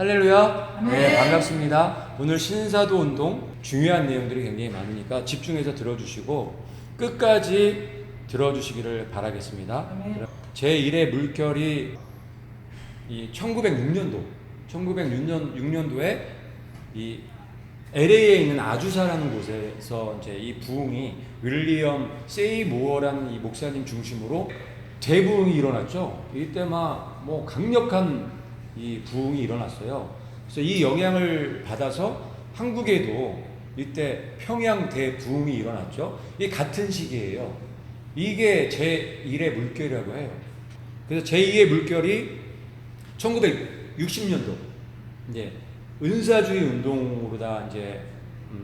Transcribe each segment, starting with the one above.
할렐루야. 네, 반갑습니다. 오늘 신사도 운동 중요한 내용들이 굉장히 많으니까 집중해서 들어주시고 끝까지 들어주시기를 바라겠습니다. 제1의 물결이 이 1906년도에 이 LA에 있는 아주사라는 곳에서 이제 이 부흥이 윌리엄 세이모어라는 이 목사님 중심으로 대부흥이 일어났죠. 이때 막 뭐 강력한 이 부흥이 일어났어요. 그래서 이 영향을 받아서 한국에도 이때 평양 대부흥이 일어났죠. 이게 같은 시기예요. 이게 제1의 물결이라고 해요. 그래서 제2의 물결이 1960년도 이제 은사주의 운동으로다 이제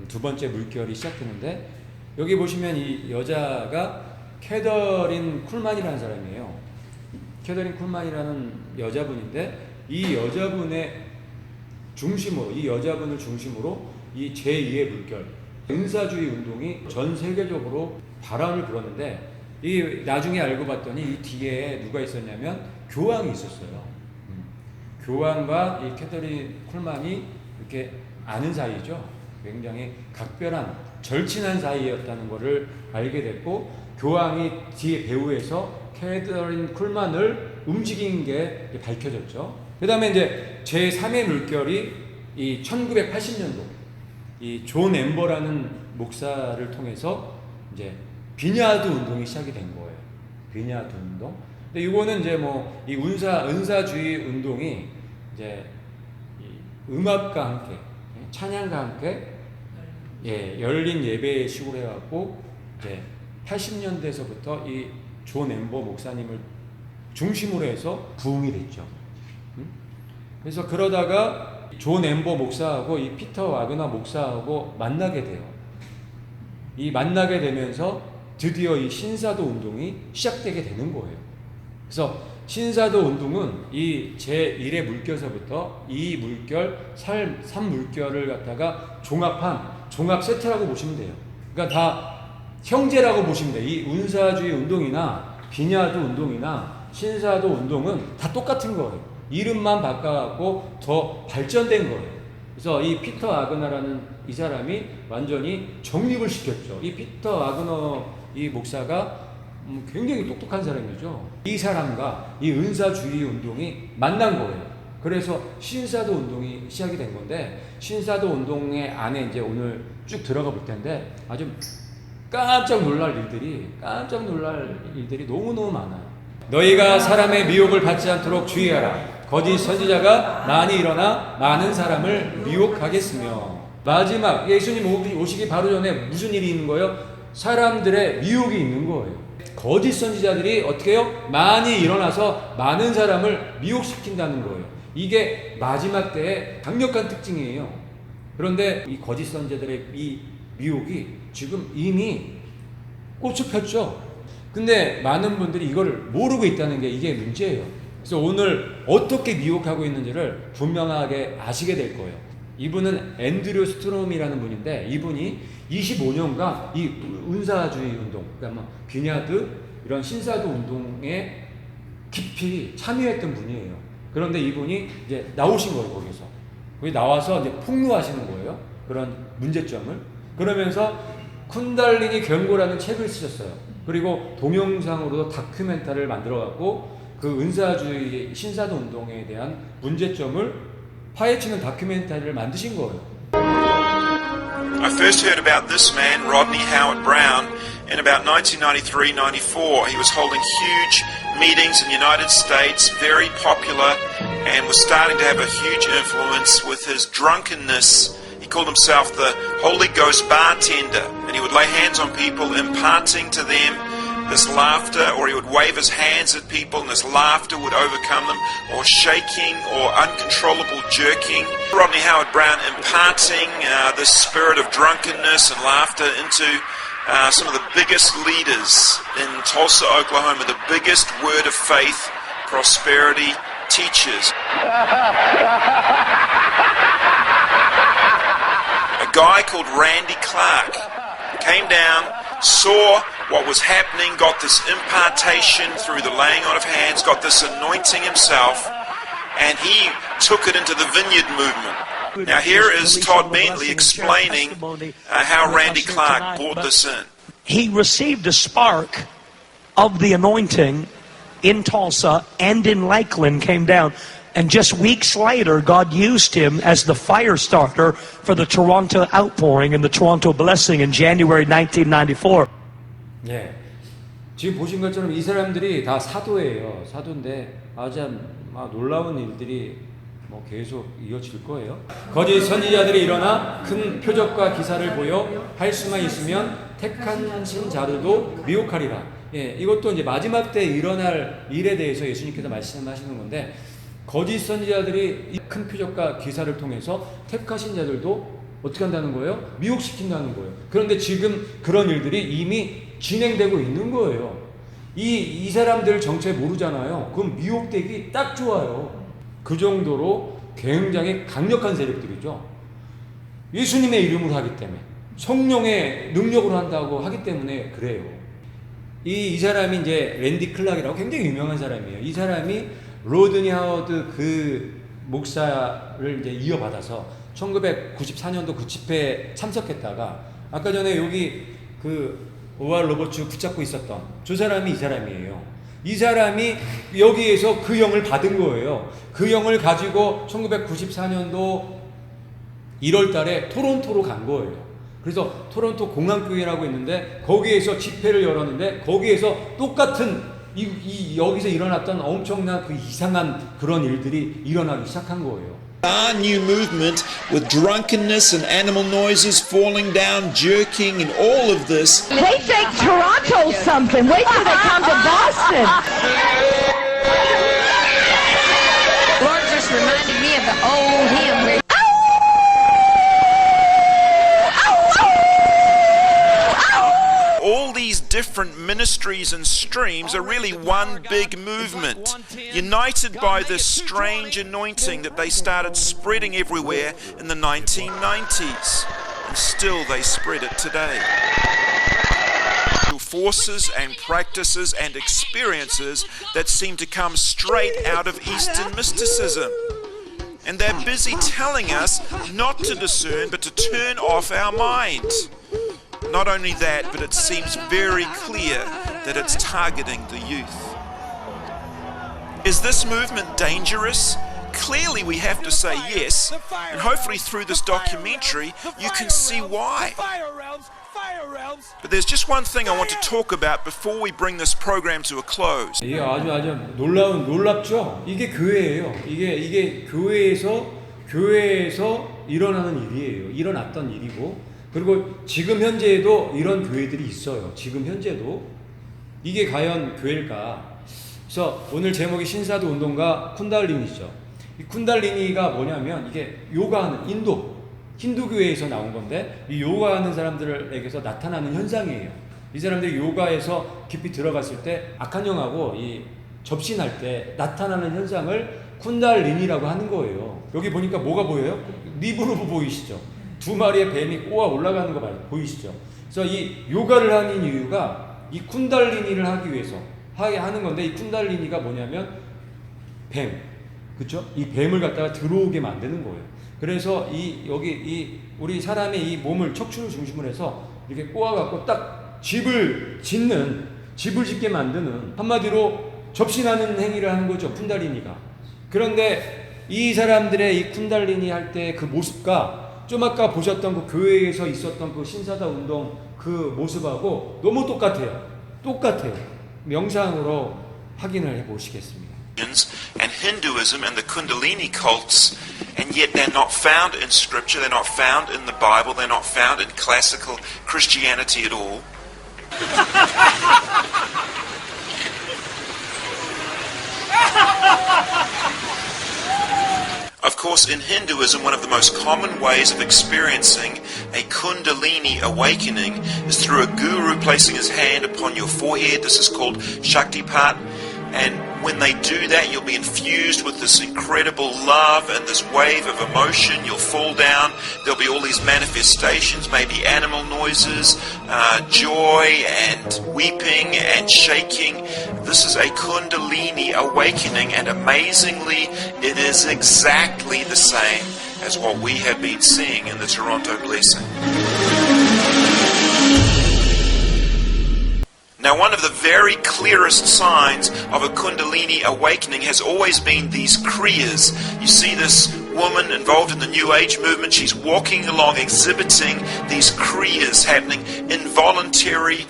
두 번째 물결이 시작되는데, 여기 보시면 이 여자가 캐더린 쿨만이라는 사람이에요. 캐더린 쿨만이라는 여자분인데, 이 여자분을 중심으로 이 제2의 물결 은사주의 운동이 전 세계적으로 바람을 불었는데, 이 나중에 알고 봤더니 이 뒤에 누가 있었냐면 교황이 있었어요. 교황과 이 캐더린 쿨만이 이렇게 아는 사이죠. 굉장히 각별한 절친한 사이였다는 것을 알게 됐고, 교황이 뒤에 배후에서 캐더린 쿨만을 움직인 게 밝혀졌죠. 그 다음에 이제 제3의 물결이 이 1980년도 이 존 엠버라는 목사를 통해서 이제 비냐드 운동이 시작이 된 거예요. 비냐드 운동. 근데 이거는 이제 뭐 이 은사주의 운동이 이제 이 음악과 함께 찬양과 함께 열린 예배식으로 해갖고 이제 80년대에서부터 이 존 엠버 목사님을 중심으로 해서 부흥이 됐죠. 그래서 그러다가 존 엠버 목사하고 이 피터 와그너 목사하고 만나게 돼요. 이 만나게 되면서 드디어 이 신사도 운동이 시작되게 되는 거예요. 그래서 신사도 운동은 이 제1의 물결서부터 2 물결, 3 물결을 갖다가 종합 세트라고 보시면 돼요. 그러니까 다 형제라고 보시면 돼요. 이 은사주의 운동이나 비냐드 운동이나 신사도 운동은 다 똑같은 거예요. 이름만 바꿔갖고 더 발전된 거예요. 그래서 이 피터 와그너라는 이 사람이 완전히 정립을 시켰죠. 이 피터 와그너 이 목사가 굉장히 똑똑한 사람이죠. 이 사람과 이 은사주의 운동이 만난 거예요. 그래서 신사도 운동이 시작이 된 건데, 신사도 운동의 안에 이제 오늘 쭉 들어가 볼 텐데, 아주 깜짝 놀랄 일들이 너무너무 많아요. 너희가 사람의 미혹을 받지 않도록 주의하라. 거짓 선지자가 많이 일어나 많은 사람을 미혹하겠으며. 마지막 예수님 오시기 바로 전에 무슨 일이 있는 거예요? 사람들의 미혹이 있는 거예요. 거짓 선지자들이 어떻게 해요? 많이 일어나서 많은 사람을 미혹시킨다는 거예요. 이게 마지막 때의 강력한 특징이에요. 그런데 이 거짓 선지자들의 이 미혹이 지금 이미 꽃을 폈죠. 근데 많은 분들이 이걸 모르고 있다는 게 이게 문제예요. 그래서 오늘 어떻게 미혹하고 있는지를 분명하게 아시게 될 거예요. 이분은 앤드류 스트롬이라는 분인데, 이분이 25년간 이 은사주의 운동, 그러니까 뭐 비냐드 이런 신사도 운동에 깊이 참여했던 분이에요. 그런데 이분이 이제 나오신 거예요. 거기 나와서 이제 폭로하시는 거예요. 그런 문제점을. 그러면서 쿤달리니 경고라는 책을 쓰셨어요. 그리고 동영상으로도 다큐멘터리를 만들어갖고 그 은사주의 신사도 운동에 대한 문제점을 파헤치는 다큐멘터리를 만드신 거예요. I first heard about this man, Rodney Howard-Browne, in about 1993-94. He was holding huge meetings in the United States, very popular, and was starting to have a huge influence with his drunkenness. He called himself the Holy Ghost bartender, and he would lay hands on people, imparting to them this laughter, or he would wave his hands at people and this laughter would overcome them, or shaking or uncontrollable jerking. Rodney Howard-Browne imparting this spirit of drunkenness and laughter into some of the biggest leaders in Tulsa, Oklahoma, the biggest word of faith, prosperity teachers. A guy called Randy Clark came down, saw what was happening, got this impartation through the laying on of hands, got this anointing himself, and he took it into the Vineyard movement. Now here is Todd Bentley explaining how Randy Clark brought this in. He received a spark of the anointing in Tulsa and in Lakeland came down. And just weeks later, God used him as the fire starter for the Toronto outpouring and the Toronto blessing in January 1994. 예. 지금 보신 것처럼 이 사람들이 다 사도예요. 사도인데 아주 놀라운 일들이 뭐 계속 이어질 거예요. 거짓 선지자들이 일어나 큰 표적과 기사를 보여 할 수만 있으면 택하신 자들도 미혹하리라. 예, 이것도 이제 마지막 때 일어날 일에 대해서 예수님께서 말씀하시는 건데, 거짓 선지자들이 큰 표적과 기사를 통해서 택하신 자들도 어떻게 한다는 거예요? 미혹시킨다는 거예요. 그런데 지금 그런 일들이 이미 진행되고 있는 거예요. 이 사람들 정체 모르잖아요. 그럼 미혹되기 딱 좋아요. 그 정도로 굉장히 강력한 세력들이죠. 예수님의 이름으로 하기 때문에, 성령의 능력으로 한다고 하기 때문에 그래요. 이 사람이 이제 랜디 클락이라고 굉장히 유명한 사람이에요. 이 사람이 로드니 하워드 그 목사를 이제 이어받아서 1994년도 그 집회에 참석했다가, 아까 전에 여기 그 오알 로버츠 붙잡고 있었던 저 사람이 이 사람이에요. 이 사람이 여기에서 그 영을 받은 거예요. 그 영을 가지고 1994년도 1월 달에 토론토로 간 거예요. 그래서 토론토 공항교회라고 있는데 거기에서 집회를 열었는데, 거기에서 똑같은 여기서 일어났던 엄청난 그 이상한 그런 일들이 일어나기 시작한 거예요. Our new movement with drunkenness and animal noises falling down, jerking and all of this. They think Toronto's something. Wait till they come to Boston. Lord just reminded me of the old hymn where All these different ministries and streams are really one big movement, united by this strange anointing that they started spreading everywhere in the 1990s, and still they spread it today. Forces and practices and experiences that seem to come straight out of Eastern mysticism. And they're busy telling us not to discern but to turn off our mind. Not only that, but it seems very clear that it's targeting the youth. Is this movement dangerous? Clearly we have to say yes, and hopefully through this documentary you can see why. But there's just one thing I want to talk about before we bring this program to a close. 이게 아주 놀랍죠? 이게 교회예요. 이게 교회에서 일어나는 일이에요. 일어났던 일이고, 그리고 지금 현재에도 이런 교회들이 있어요. 지금 현재도. 이게 과연 교회일까? 그래서 오늘 제목이 신사도 운동가 쿤달리니죠. 이 쿤달리니가 뭐냐면, 이게 요가하는 힌두교회에서 나온 건데, 이 요가하는 사람들에게서 나타나는 현상이에요. 이 사람들이 요가에서 깊이 들어갔을 때 악한 영하고 이 접신할 때 나타나는 현상을 쿤달리니라고 하는 거예요. 여기 보니까 뭐가 보여요? 리브로브 보이시죠? 두 마리의 뱀이 꼬아 올라가는 거 보이시죠? 그래서 이 요가를 하는 이유가 이 쿤달리니를 하기 위해서 하는 건데, 이 쿤달리니가 뭐냐면 뱀, 그렇죠? 이 뱀을 갖다가 들어오게 만드는 거예요. 그래서 우리 사람의 이 몸을 척추를 중심으로 해서 이렇게 꼬아갖고 딱 집을 짓게 만드는, 한마디로 접신하는 행위를 하는 거죠, 쿤달리니가. 그런데 이 사람들의 이 쿤달리니 할 때 그 모습과 좀 아까 보셨던 그 교회에서 있었던 그 신사다 운동 그 모습하고 너무 똑같아요. 명상으로 확인을 해보시겠습니다. And Hinduism and the Kundalini cults, and yet they're not found in Scripture, they're not found in the Bible, they're not found in classical Christianity at all. Of course, in Hinduism, one of the most common ways of experiencing a Kundalini awakening is through a guru placing his hand upon your forehead. This is called Shaktipat, and when they do that, you'll be infused with this incredible love and this wave of emotion. You'll fall down. There'll be all these manifestations, maybe animal noises, joy and weeping and shaking. This is a Kundalini awakening, and amazingly, it is exactly the same as what we have been seeing in the Toronto Blessing. Now, one of the very clearest signs of a Kundalini awakening has always been these Kriyas. You see this woman involved in the New Age movement. She's walking along exhibiting these Kriyas happening, involuntary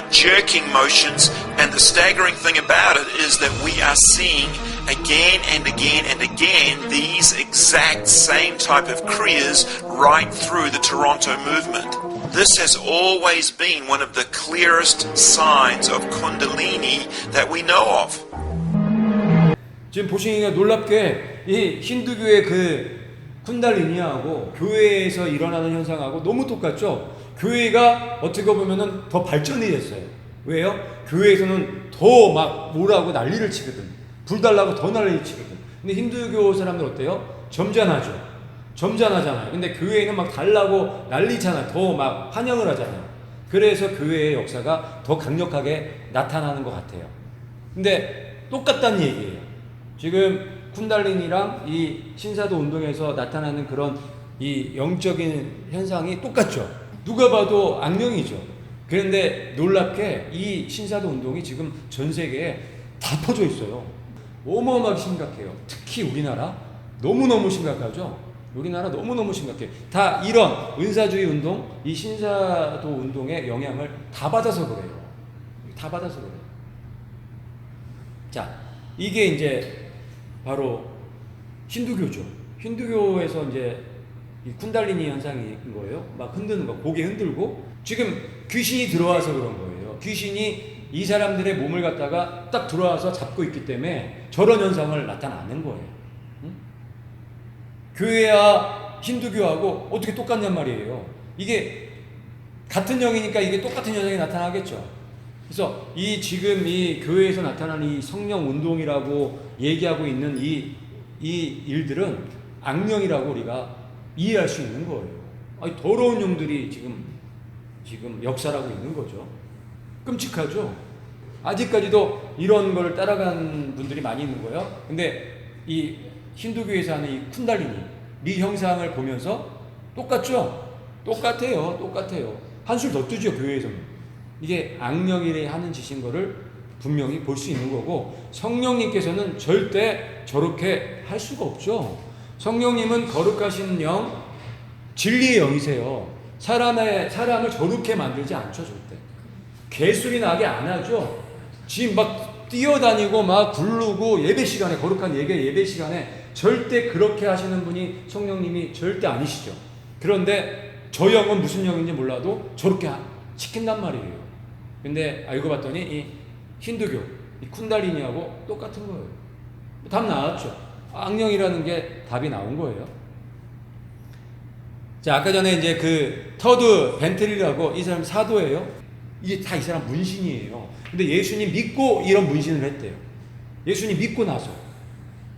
jerking motions. And the staggering thing about it is that we are seeing again and again and again these exact same type of Kriyas right through the Toronto movement. This has always been one of the clearest signs of Kundalini that we know of. 지금 보시니까 놀랍게 이 힌두교의 그 쿤달리니하고 교회에서 일어나는 현상하고 너무 똑같죠? 교회가 어떻게 보면은 더 발전이 됐어요. 왜요? 교회에서는 더 막 뭐라고 난리를 치거든. 불 달라고 더 난리를 치거든. 근데 힌두교 사람들 어때요? 점잖하죠. 점잖하잖아요. 근데 교회에는 막 달라고 난리잖아요. 더 막 환영을 하잖아요. 그래서 교회의 역사가 더 강력하게 나타나는 것 같아요. 근데 똑같다는 얘기예요. 지금 쿤달리니랑 이 신사도 운동에서 나타나는 그런 이 영적인 현상이 똑같죠. 누가 봐도 악령이죠. 그런데 놀랍게 이 신사도 운동이 지금 전 세계에 다 퍼져 있어요. 어마어마하게 심각해요. 특히 우리나라 너무너무 심각하죠. 우리나라 너무너무 심각해. 다 이런 은사주의 운동, 이 신사도 운동의 영향을 다 받아서 그래요. 다 받아서 그래요. 자, 이게 이제 바로 힌두교죠. 힌두교에서 이제 이 쿤달리니 현상인 거예요. 막 흔드는 거, 고개 흔들고. 지금 귀신이 들어와서 그런 거예요. 귀신이 이 사람들의 몸을 갖다가 딱 들어와서 잡고 있기 때문에 저런 현상을 나타나는 거예요. 교회와 힌두교하고 어떻게 똑같냔 말이에요. 이게 같은 영이니까 이게 똑같은 현상이 나타나겠죠. 그래서 이 지금 이 교회에서 나타나는 이 성령 운동이라고 얘기하고 있는 이 일들은 악령이라고 우리가 이해할 수 있는 거예요. 아니, 더러운 영들이 지금 역사하고 있는 거죠. 끔찍하죠. 아직까지도 이런 걸 따라간 분들이 많이 있는 거예요. 근데 이 힌두교에서 하는 이 쿤달리니 이 형상을 보면서 똑같죠? 똑같아요. 한술 더 뜨죠, 교회에서는. 이게 악령이 하는 짓인 거를 분명히 볼 수 있는 거고, 성령님께서는 절대 저렇게 할 수가 없죠. 성령님은 거룩하신 영, 진리의 영이세요. 사람을 저렇게 만들지 않죠, 절대. 개소리 나게 안 하죠. 지금 막 뛰어다니고 막 굴르고 예배 시간에, 거룩한 예배 시간에 절대 그렇게 하시는 분이 성령님이 절대 아니시죠. 그런데 저 영은 무슨 영인지 몰라도 저렇게 시킨단 말이에요. 근데 알고 봤더니 이 힌두교, 이 쿤달리니하고 똑같은 거예요. 답 나왔죠. 악령이라는 게 답이 나온 거예요. 자, 아까 전에 이제 그 터드 벤트리라고 이 사람 사도예요. 이게 다 이 사람 문신이에요. 근데 예수님 믿고 이런 문신을 했대요. 예수님 믿고 나서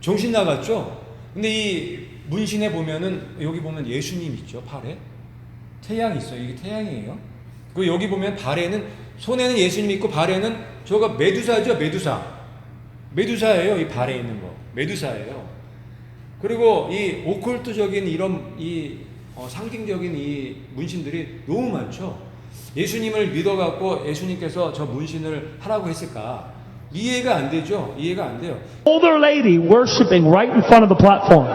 정신 나갔죠. 근데 이 문신에 보면은 여기 보면 예수님 있죠. 팔에 태양 있어요. 이게 태양이에요. 그리고 여기 보면 발에는, 손에는 예수님 있고 발에는 저거 메두사죠. 메두사예요. 이 발에 있는 거 메두사예요. 그리고 이 오컬트적인 이런 상징적인 이 문신들이 너무 많죠. 예수님을 믿어갖고 예수님께서 저 문신을 하라고 했을까? 이해가 안 되죠? 이해가 안 돼요. Older lady worshiping right in front of the platform.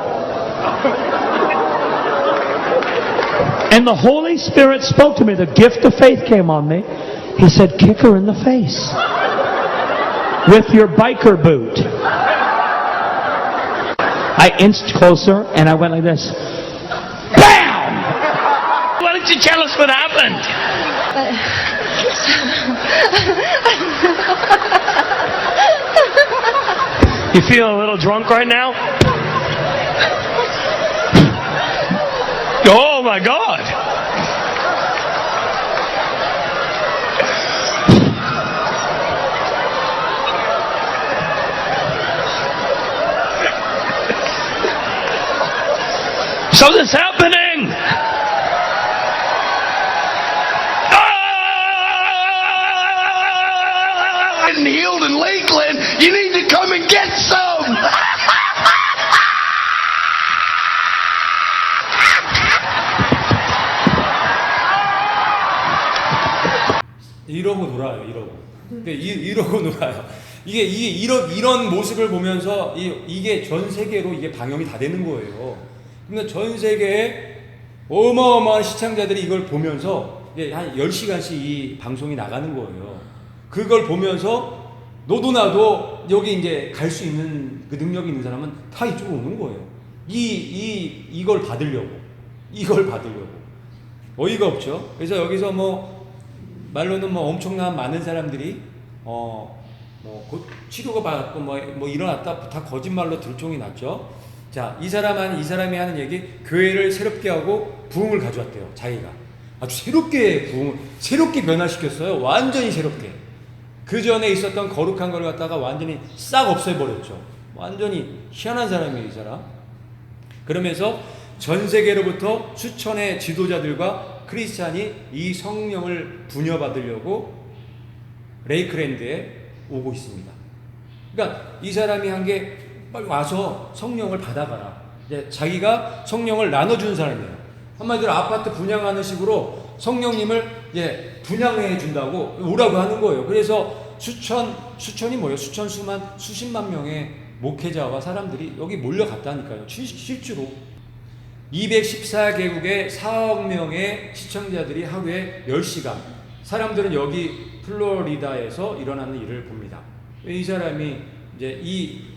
And the Holy Spirit spoke to me. The gift of faith came on me. He said, kick her in the face with your biker boot. I inched closer and I went like this. BAM! Why don't you tell us what happened? You feel a little drunk right now? Oh my God! Something's happening. And healed in Lakeland, you need to come and get some. 이러고 놀아요, 이러고. 이러고 놀아요. 이런 모습을 보면서 이게 전 세계로 이게 방영이 다 되는 거예요. 그러면 전 세계에 어마어마한 시청자들이 이걸 보면서 이게 한 10시간씩 이 방송이 나가는 거예요. 그걸 보면서 너도 나도 여기 이제 갈 수 있는 그 능력이 있는 사람은 다 이쪽으로 오는 거예요. 이걸 받으려고. 어이가 없죠. 그래서 여기서 말로는 엄청난 많은 사람들이 곧 치료가 받고 일어났다 다 거짓말로 들통이 났죠. 자, 이 사람이 하는 얘기, 교회를 새롭게 하고 부흥을 가져왔대요. 자기가 아주 새롭게 변화시켰어요. 완전히 새롭게. 그 전에 있었던 거룩한 걸 갖다가 완전히 싹 없애버렸죠. 완전히 희한한 사람이에요, 이 사람. 그러면서 전 세계로부터 수천의 지도자들과 크리스찬이 이 성령을 부녀받으려고 레이크랜드에 오고 있습니다. 그러니까 이 사람이 한 게 빨리 와서 성령을 받아가라. 이제 자기가 성령을 나눠주는 사람이에요. 한마디로 아파트 분양하는 식으로 성령님을 분양해 준다고 오라고 하는 거예요. 그래서 수천이 뭐예요? 수십만 명의 목회자와 사람들이 여기 몰려갔다니까요. 실제로 214개국의 4억 명의 시청자들이 하루에 10시간. 사람들은 여기 플로리다에서 일어나는 일을 봅니다. 이 사람이 이제 이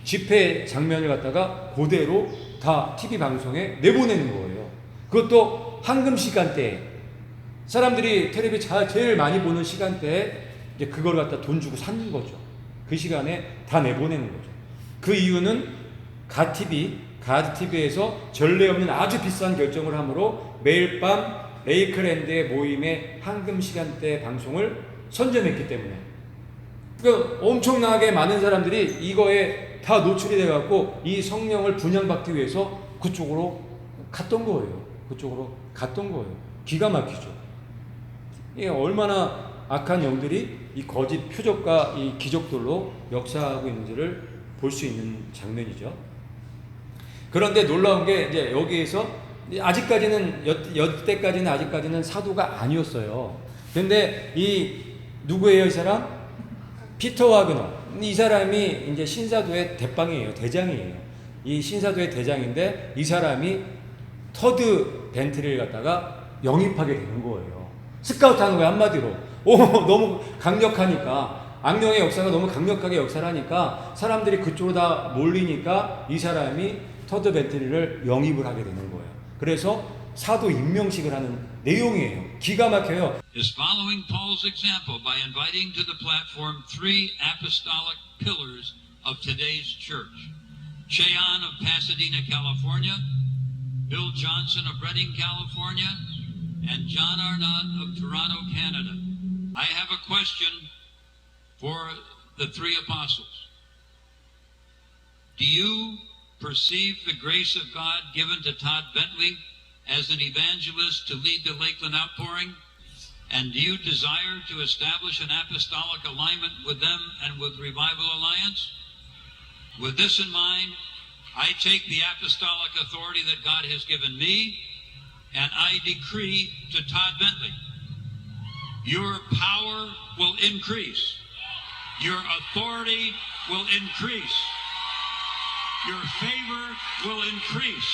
집회 장면을 갖다가 그대로 다 TV 방송에 내보내는 거예요. 그것도 황금 시간대에 사람들이 텔레비 제일 많이 보는 시간대에 이제 그걸 갖다 돈 주고 사는 거죠. 그 시간에 다 내보내는 거죠. 그 이유는 가드TV에서 전례 없는 아주 비싼 결정을 함으로 매일 밤 레이크랜드의 모임의 황금 시간대 방송을 선점했기 때문에. 그러니까 엄청나게 많은 사람들이 이거에 다 노출이 돼갖고 이 성령을 분양받기 위해서 그쪽으로 갔던 거예요. 기가 막히죠. 이게 얼마나 악한 영들이 이 거짓 표적과 이 기적들로 역사하고 있는지를 볼 수 있는 장면이죠. 그런데 놀라운 게 이제 여기에서 아직까지는 아직까지는 사도가 아니었어요. 근데 누구예요, 이 사람? 피터 와그너. 이 사람이 이제 신사도의 대장이에요. 이 신사도의 대장인데 이 사람이 터드 벤트리를 갖다가 영입하게 되는 거예요. 스카우트하는 거예요, 한마디로. 너무 강력하니까, 악령의 역사가 너무 강력하게 역사를 하니까 사람들이 그쪽으로 다 몰리니까 이 사람이 터드 벤트리를 영입을 하게 되는 거예요. 그래서 사도 임명식을 하는 내용이에요. 기가 막혀요. Is following Paul's example by inviting to the platform three apostolic pillars of today's church. Cheon of Pasadena, California, Bill Johnson of Redding, California, and John Arnott of Toronto, Canada. I have a question for the three apostles. Do you perceive the grace of God given to Todd Bentley as an evangelist to lead the Lakeland outpouring? And do you desire to establish an apostolic alignment with them and with Revival Alliance? With this in mind, I take the apostolic authority that God has given me, and I decree to Todd Bentley, your power will increase. Your authority will increase. Your favor will increase.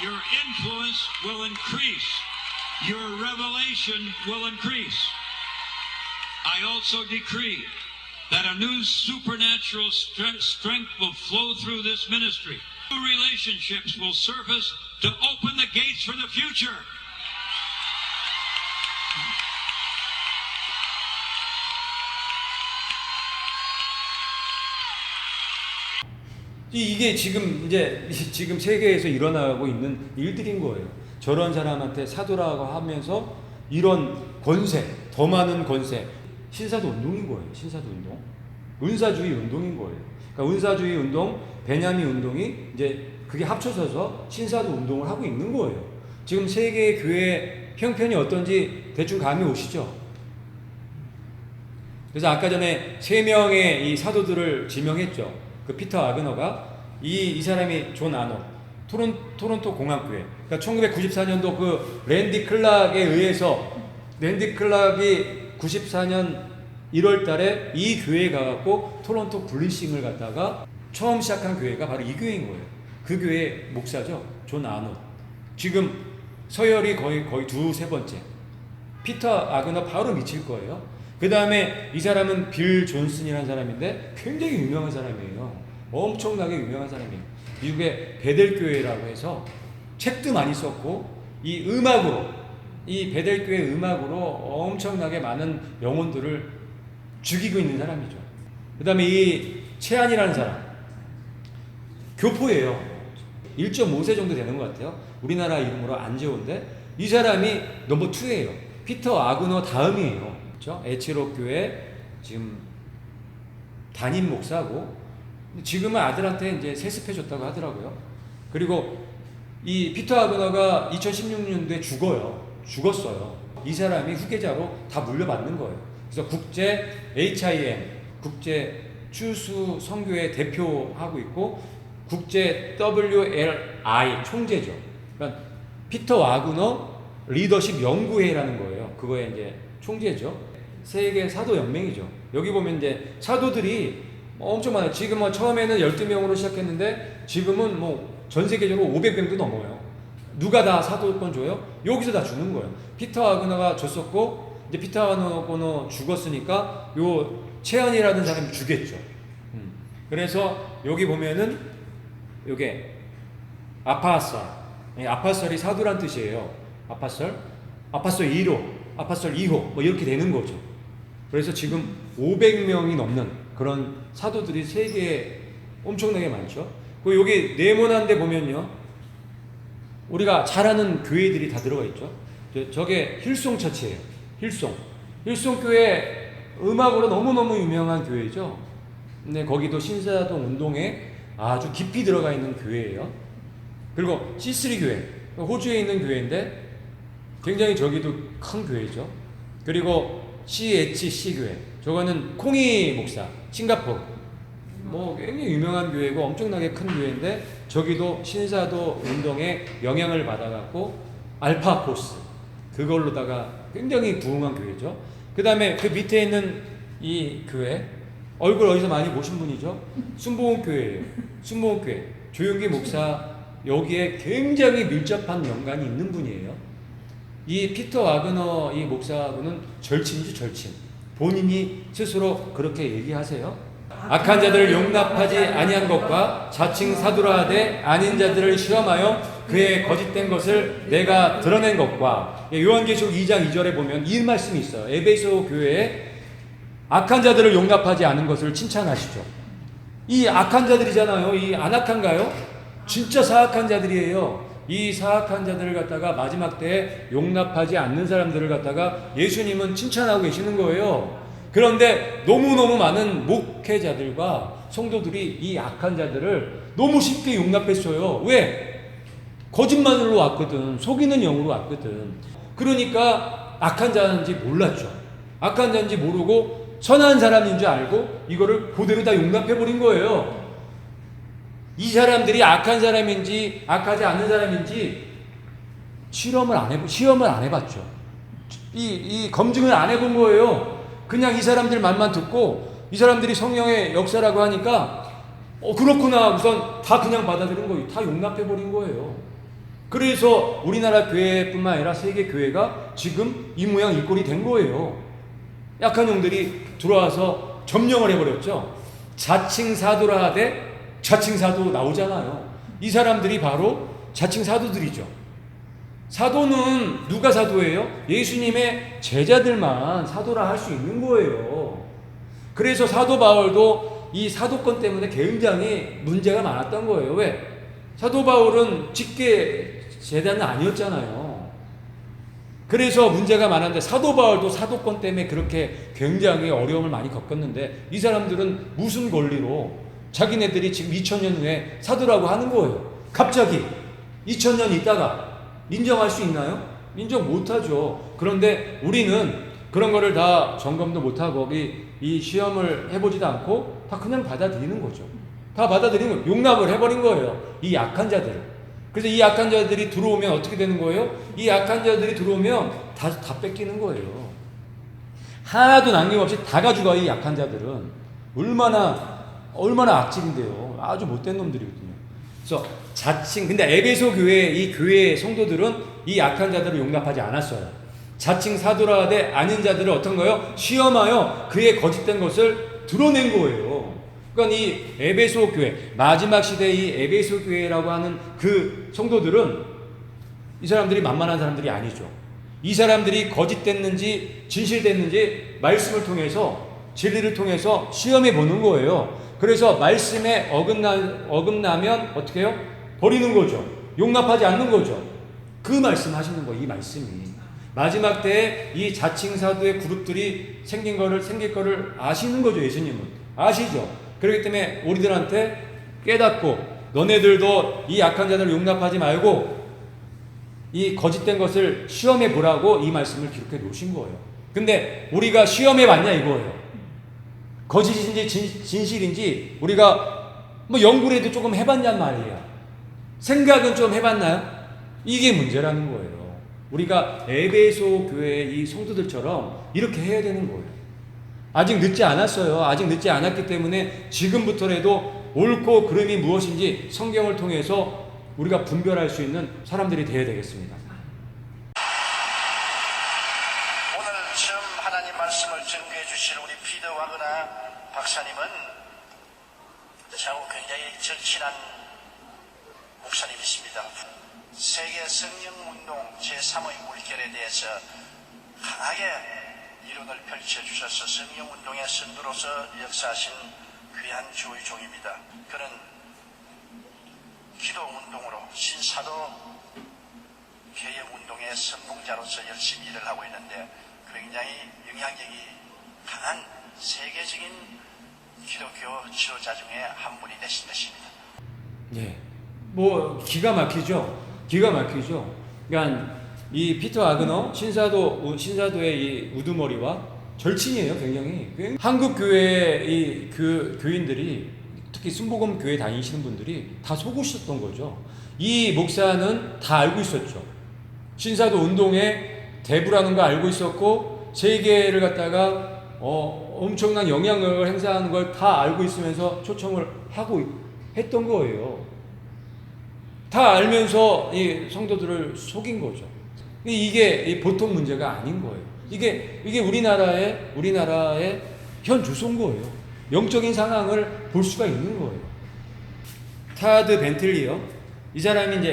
Your influence will increase. Your revelation will increase. I also decree that a new supernatural strength will flow through this ministry. New relationships will surface to open the gates for the future. 이게 지금 세계에서 일어나고 있는 일들인 거예요. 저런 사람한테 사도라고 하면서 이런 권세, 더 많은 권세, 신사도 운동인 거예요. 신사도 운동, 은사주의 운동인 거예요. 그러니까 은사주의 운동, 베냐민 운동이 이제 그게 합쳐져서 신사도 운동을 하고 있는 거예요. 지금 세계의 교회 형편이 어떤지 대충 감이 오시죠? 그래서 아까 전에 3명의 이 사도들을 지명했죠. 그 피터 아그너가 이 사람이 존 아노 토론토 공항교회, 그러니까 1994년도 그 랜디 클락에 의해서 랜디 클락이 94년 1월 달에 이 교회에 가갖고 토론토 블리싱을 갖다가 처음 시작한 교회가 바로 이 교회인 거예요. 그 교회 목사죠. 존 아노. 지금 서열이 거의 두세 번째. 피터 아그너 바로 미칠 거예요. 그 다음에 이 사람은 빌 존슨이라는 사람인데 굉장히 유명한 사람이에요. 엄청나게 유명한 사람이에요. 미국의 베델교회라고 해서 책도 많이 썼고 이 베델교회 음악으로 엄청나게 많은 영혼들을 죽이고 있는 사람이죠. 그 다음에 이 채안이라는 사람 교포예요. 1.5세 정도 되는 것 같아요. 우리나라 이름으로 안재호인데 이 사람이 넘버 2예요. 피터 아그너 다음이에요. 그렇죠? 에치록 교회 지금 담임 목사고 지금은 아들한테 이제 세습해줬다고 하더라고요. 그리고 이 피터 아그너가 2016년도에 죽었어요. 이 사람이 후계자로 다 물려받는 거예요. 그래서 국제 HIM, 국제 추수 선교회 대표하고 있고 국제 WLI 총재죠. 그러니까 피터 아그너 리더십 연구회라는 거예요. 그거에 이제 총재죠. 세계 사도 연맹이죠. 여기 보면 이제 사도들이 엄청 많아요. 지금 처음에는 12명으로 시작했는데 지금은 전 세계적으로 500명도 넘어요. 누가 다 사도권 줘요? 여기서 다 주는 거예요. 피터 아그너가 줬었고 이제 피터 아그너 죽었으니까 요 채안이라는 사람이 주겠죠. 그래서 여기 보면은 요게 아파설, 아파설이 사도란 뜻이에요. 아파설 1호, 아파설 2호 뭐 이렇게 되는 거죠. 그래서 지금 500명이 넘는 그런 사도들이 세계에 엄청나게 많죠. 그리고 여기 네모난 데 보면요, 우리가 잘 아는 교회들이 다 들어가 있죠. 저게 힐송 처치예요. 힐송 교회 음악으로 너무너무 유명한 교회죠. 근데 거기도 신사동 운동에 아주 깊이 들어가 있는 교회예요. 그리고 C3 교회, 호주에 있는 교회인데 굉장히 저기도 큰 교회죠. 그리고 CHC 교회, 저거는 콩이 목사, 싱가포르. 굉장히 유명한 교회고 엄청나게 큰 교회인데 저기도 신사도 운동에 영향을 받아갖고 알파 코스 그걸로다가 굉장히 부흥한 교회죠. 그 다음에 그 밑에 있는 이 교회 얼굴 어디서 많이 보신 분이죠. 순복음교회예요. 순복음교회 조용기 목사 여기에 굉장히 밀접한 연관이 있는 분이에요. 이 피터 아그너 이 목사분은 절친이죠. 절친. 본인이 스스로 그렇게 얘기하세요. 악한 자들을 용납하지 아니한 것과 자칭 사도라 하되 아닌 자들을 시험하여 그의 거짓된 것을 내가 드러낸 것과 요한계시록 2장 2절에 보면 이 말씀이 있어요. 에베소 교회에 악한 자들을 용납하지 않은 것을 칭찬하시죠. 이 악한 자들이잖아요. 이 안 악한가요? 진짜 사악한 자들이에요. 이 사악한 자들을 갖다가 마지막 때에 용납하지 않는 사람들을 갖다가 예수님은 칭찬하고 계시는 거예요. 그런데 너무너무 많은 목회자들과 성도들이 이 악한 자들을 너무 쉽게 용납했어요. 왜? 거짓말로 왔거든. 속이는 영으로 왔거든. 그러니까 악한 자인지 몰랐죠. 악한 자인지 모르고 선한 사람인 줄 알고 이거를 그대로 다 용납해버린 거예요. 이 사람들이 악한 사람인지 악하지 않는 사람인지 시험을 안 해봤죠. 이 검증을 안 해본 거예요. 그냥 이 사람들 말만 듣고 이 사람들이 성령의 역사라고 하니까 그렇구나 우선 다 그냥 받아들인 거예요. 다 용납해버린 거예요. 그래서 우리나라 교회뿐만 아니라 세계 교회가 지금 이 모양 이 꼴이 된 거예요. 약한 영들이 들어와서 점령을 해버렸죠. 자칭 사도라 하되 자칭 사도 나오잖아요. 이 사람들이 바로 자칭 사도들이죠. 사도는 누가 사도예요? 예수님의 제자들만 사도라 할 수 있는 거예요. 그래서 사도 바울도 이 사도권 때문에 굉장히 문제가 많았던 거예요. 왜? 사도 바울은 직계 제자는 아니었잖아요. 그래서 문제가 많았는데 사도 바울도 사도권 때문에 그렇게 굉장히 어려움을 많이 겪었는데 이 사람들은 무슨 권리로 자기네들이 지금 2000년 후에 사도라고 하는 거예요. 갑자기 2000년 있다가 인정할 수 있나요? 인정 못하죠. 그런데 우리는 그런 거를 다 점검도 못하고 이 시험을 해보지도 않고 다 그냥 받아들이는 거죠. 다 받아들이는 거예요. 용납을 해버린 거예요. 이 약한 자들을. 그래서 이 약한 자들이 들어오면 어떻게 되는 거예요? 이 약한 자들이 들어오면 다 뺏기는 거예요. 하나도 남김없이 다 가져가. 이 약한 자들은 얼마나 악질인데요. 아주 못된 놈들이거든요. 그래서 자칭, 근데 에베소 교회, 이 교회 성도들은 이 약한 자들을 용납하지 않았어요. 자칭 사도라 하되 아닌 자들을 어떤 거요? 시험하여 그의 거짓된 것을 드러낸 거예요. 그러니까 이 에베소 교회, 마지막 시대의 이 에베소 교회라고 하는 그 성도들은 이 사람들이 만만한 사람들이 아니죠. 이 사람들이 거짓됐는지 진실됐는지 말씀을 통해서, 진리를 통해서 시험해 보는 거예요. 그래서 말씀에 어긋나면 어떻게 해요? 버리는 거죠. 용납하지 않는 거죠. 그 말씀 하시는 거예요. 이 말씀이. 마지막 때에 이 자칭 사도의 그룹들이 생길 거를 아시는 거죠. 예수님은. 아시죠. 그렇기 때문에 우리들한테 깨닫고 너네들도 이 약한 자들을 용납하지 말고 이 거짓된 것을 시험해 보라고 이 말씀을 기록해 놓으신 거예요. 근데 우리가 시험해 봤냐 이거예요. 거짓인지 진실인지 우리가 뭐 연구를 해도 조금 해봤냔 말이야. 생각은 좀 해봤나요? 이게 문제라는 거예요. 우리가 에베소 교회의 이 성도들처럼 이렇게 해야 되는 거예요. 아직 늦지 않았어요. 아직 늦지 않았기 때문에 지금부터라도 옳고 그름이 무엇인지 성경을 통해서 우리가 분별할 수 있는 사람들이 되어야 되겠습니다. 오늘 처음 하나님 말씀을 전개해 주실 우리 피더 와그나 박사님은 저하고 굉장히 절친한 목사님이십니다. 세계 성령운동 제3의 물결에 대해서 강하게 이론을 펼쳐주셔서 성령운동의 선두로서 역사하신 귀한 주의 종입니다. 그는 기도운동으로 신사도 개혁운동의 선봉자로서 열심히 일을 하고 있는데 굉장히 영향력이 강한 세계적인 기독교 지도자 중에 한 분이 되신 것입니다. 예, 뭐 기가 막히죠. 기가 막히죠. 그러니까 이 피터 아그너 신사도의 이 우두머리와 절친이에요. 굉장히 한국 교회의 이 교인들이 특히 순복음 교회 다니시는 분들이 다 속으셨던 거죠. 이 목사는 다 알고 있었죠. 신사도 운동의 대부라는 거 알고 있었고 세계를 갖다가 엄청난 영향력을 행사하는 걸 다 알고 있으면서 초청을 하고 했던 거예요. 다 알면서 이 성도들을 속인 거죠. 이게 보통 문제가 아닌 거예요. 이게 우리나라의 현 주소인 거예요. 영적인 상황을 볼 수가 있는 거예요. 타드 벤틀리요. 이 사람이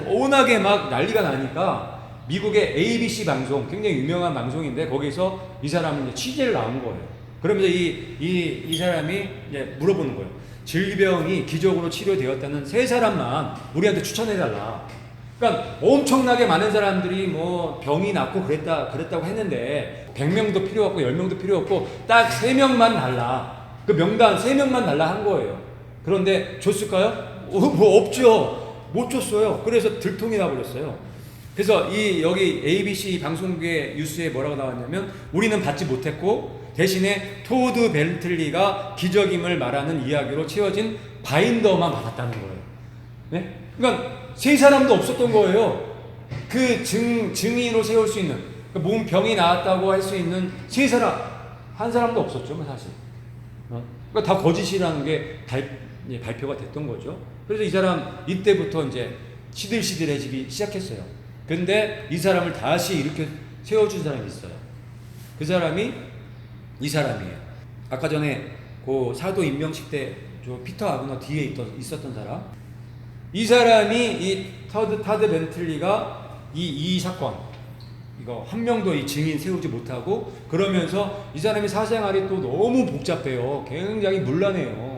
워낙에 막 난리가 나니까 미국의 ABC 방송, 굉장히 유명한 방송인데 거기서 이 사람이 이제 취재를 나온 거예요. 그러면서 이 사람이 이제 물어보는 거예요. 질병이 기적으로 치료되었다는 3사람만 우리한테 추천해달라. 그러니까 엄청나게 많은 사람들이 뭐 병이 낫고 그랬다고 했는데 100명도 필요 없고 10명도 필요 없고 딱 3명만 달라. 그 명단 3명만 달라 한 거예요. 그런데 줬을까요? 뭐 없죠. 못 줬어요. 그래서 들통이 나버렸어요. 그래서 여기 ABC 방송국의 뉴스에 뭐라고 나왔냐면 우리는 받지 못했고 대신에 토드 벤틀리가 기적임을 말하는 이야기로 채워진 바인더만 받았다는 거예요. 네? 그러니까 3사람도 없었던 거예요. 그 증인으로 세울 수 있는, 몸 병이 나았다고 할 수 있는 3사람, 한 사람도 없었죠, 사실. 그러니까 다 거짓이라는 게 발표가 됐던 거죠. 그래서 이 사람 이때부터 이제 시들시들해지기 시작했어요. 근데 이 사람을 다시 이렇게 세워준 사람이 있어요. 그 사람이 이 사람이에요. 아까 전에 그 사도 임명식 때 저 피터 아그너 뒤에 있었던 사람. 이 사람이 이 타드 벤틀리가 이 사건, 이거 한 명도 이 증인 세우지 못하고 그러면서 이 사람이 사생활이 또 너무 복잡해요. 굉장히 문란해요.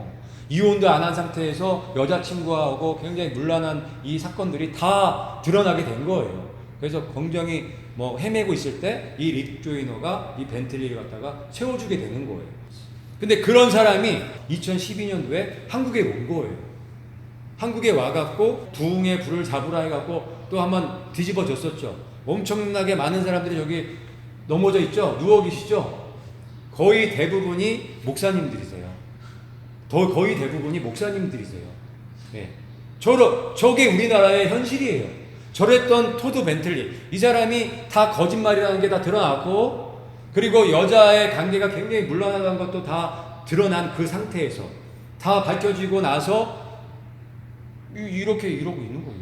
이혼도 안 한 상태에서 여자친구하고 굉장히 문란한 이 사건들이 다 드러나게 된 거예요. 그래서 굉장히 뭐 헤매고 있을 때 이 릭 조이너가 이 벤틀리를 갖다가 세워주게 되는 거예요. 근데 그런 사람이 2012년도에 한국에 온 거예요. 한국에 와갖고 부흥의 불을 잡으라 해갖고 또 한번 뒤집어졌었죠. 엄청나게 많은 사람들이 여기 넘어져 있죠. 누워 계시죠. 거의 대부분이 목사님들이세요. 거의 대부분이 목사님들이세요. 네. 저게 우리나라의 현실이에요. 저랬던 토드 벤틀리, 이 사람이 다 거짓말이라는 게 다 드러났고, 그리고 여자의 관계가 굉장히 물러나간 것도 다 드러난 그 상태에서 다 밝혀지고 나서 이렇게 이러고 있는 거예요.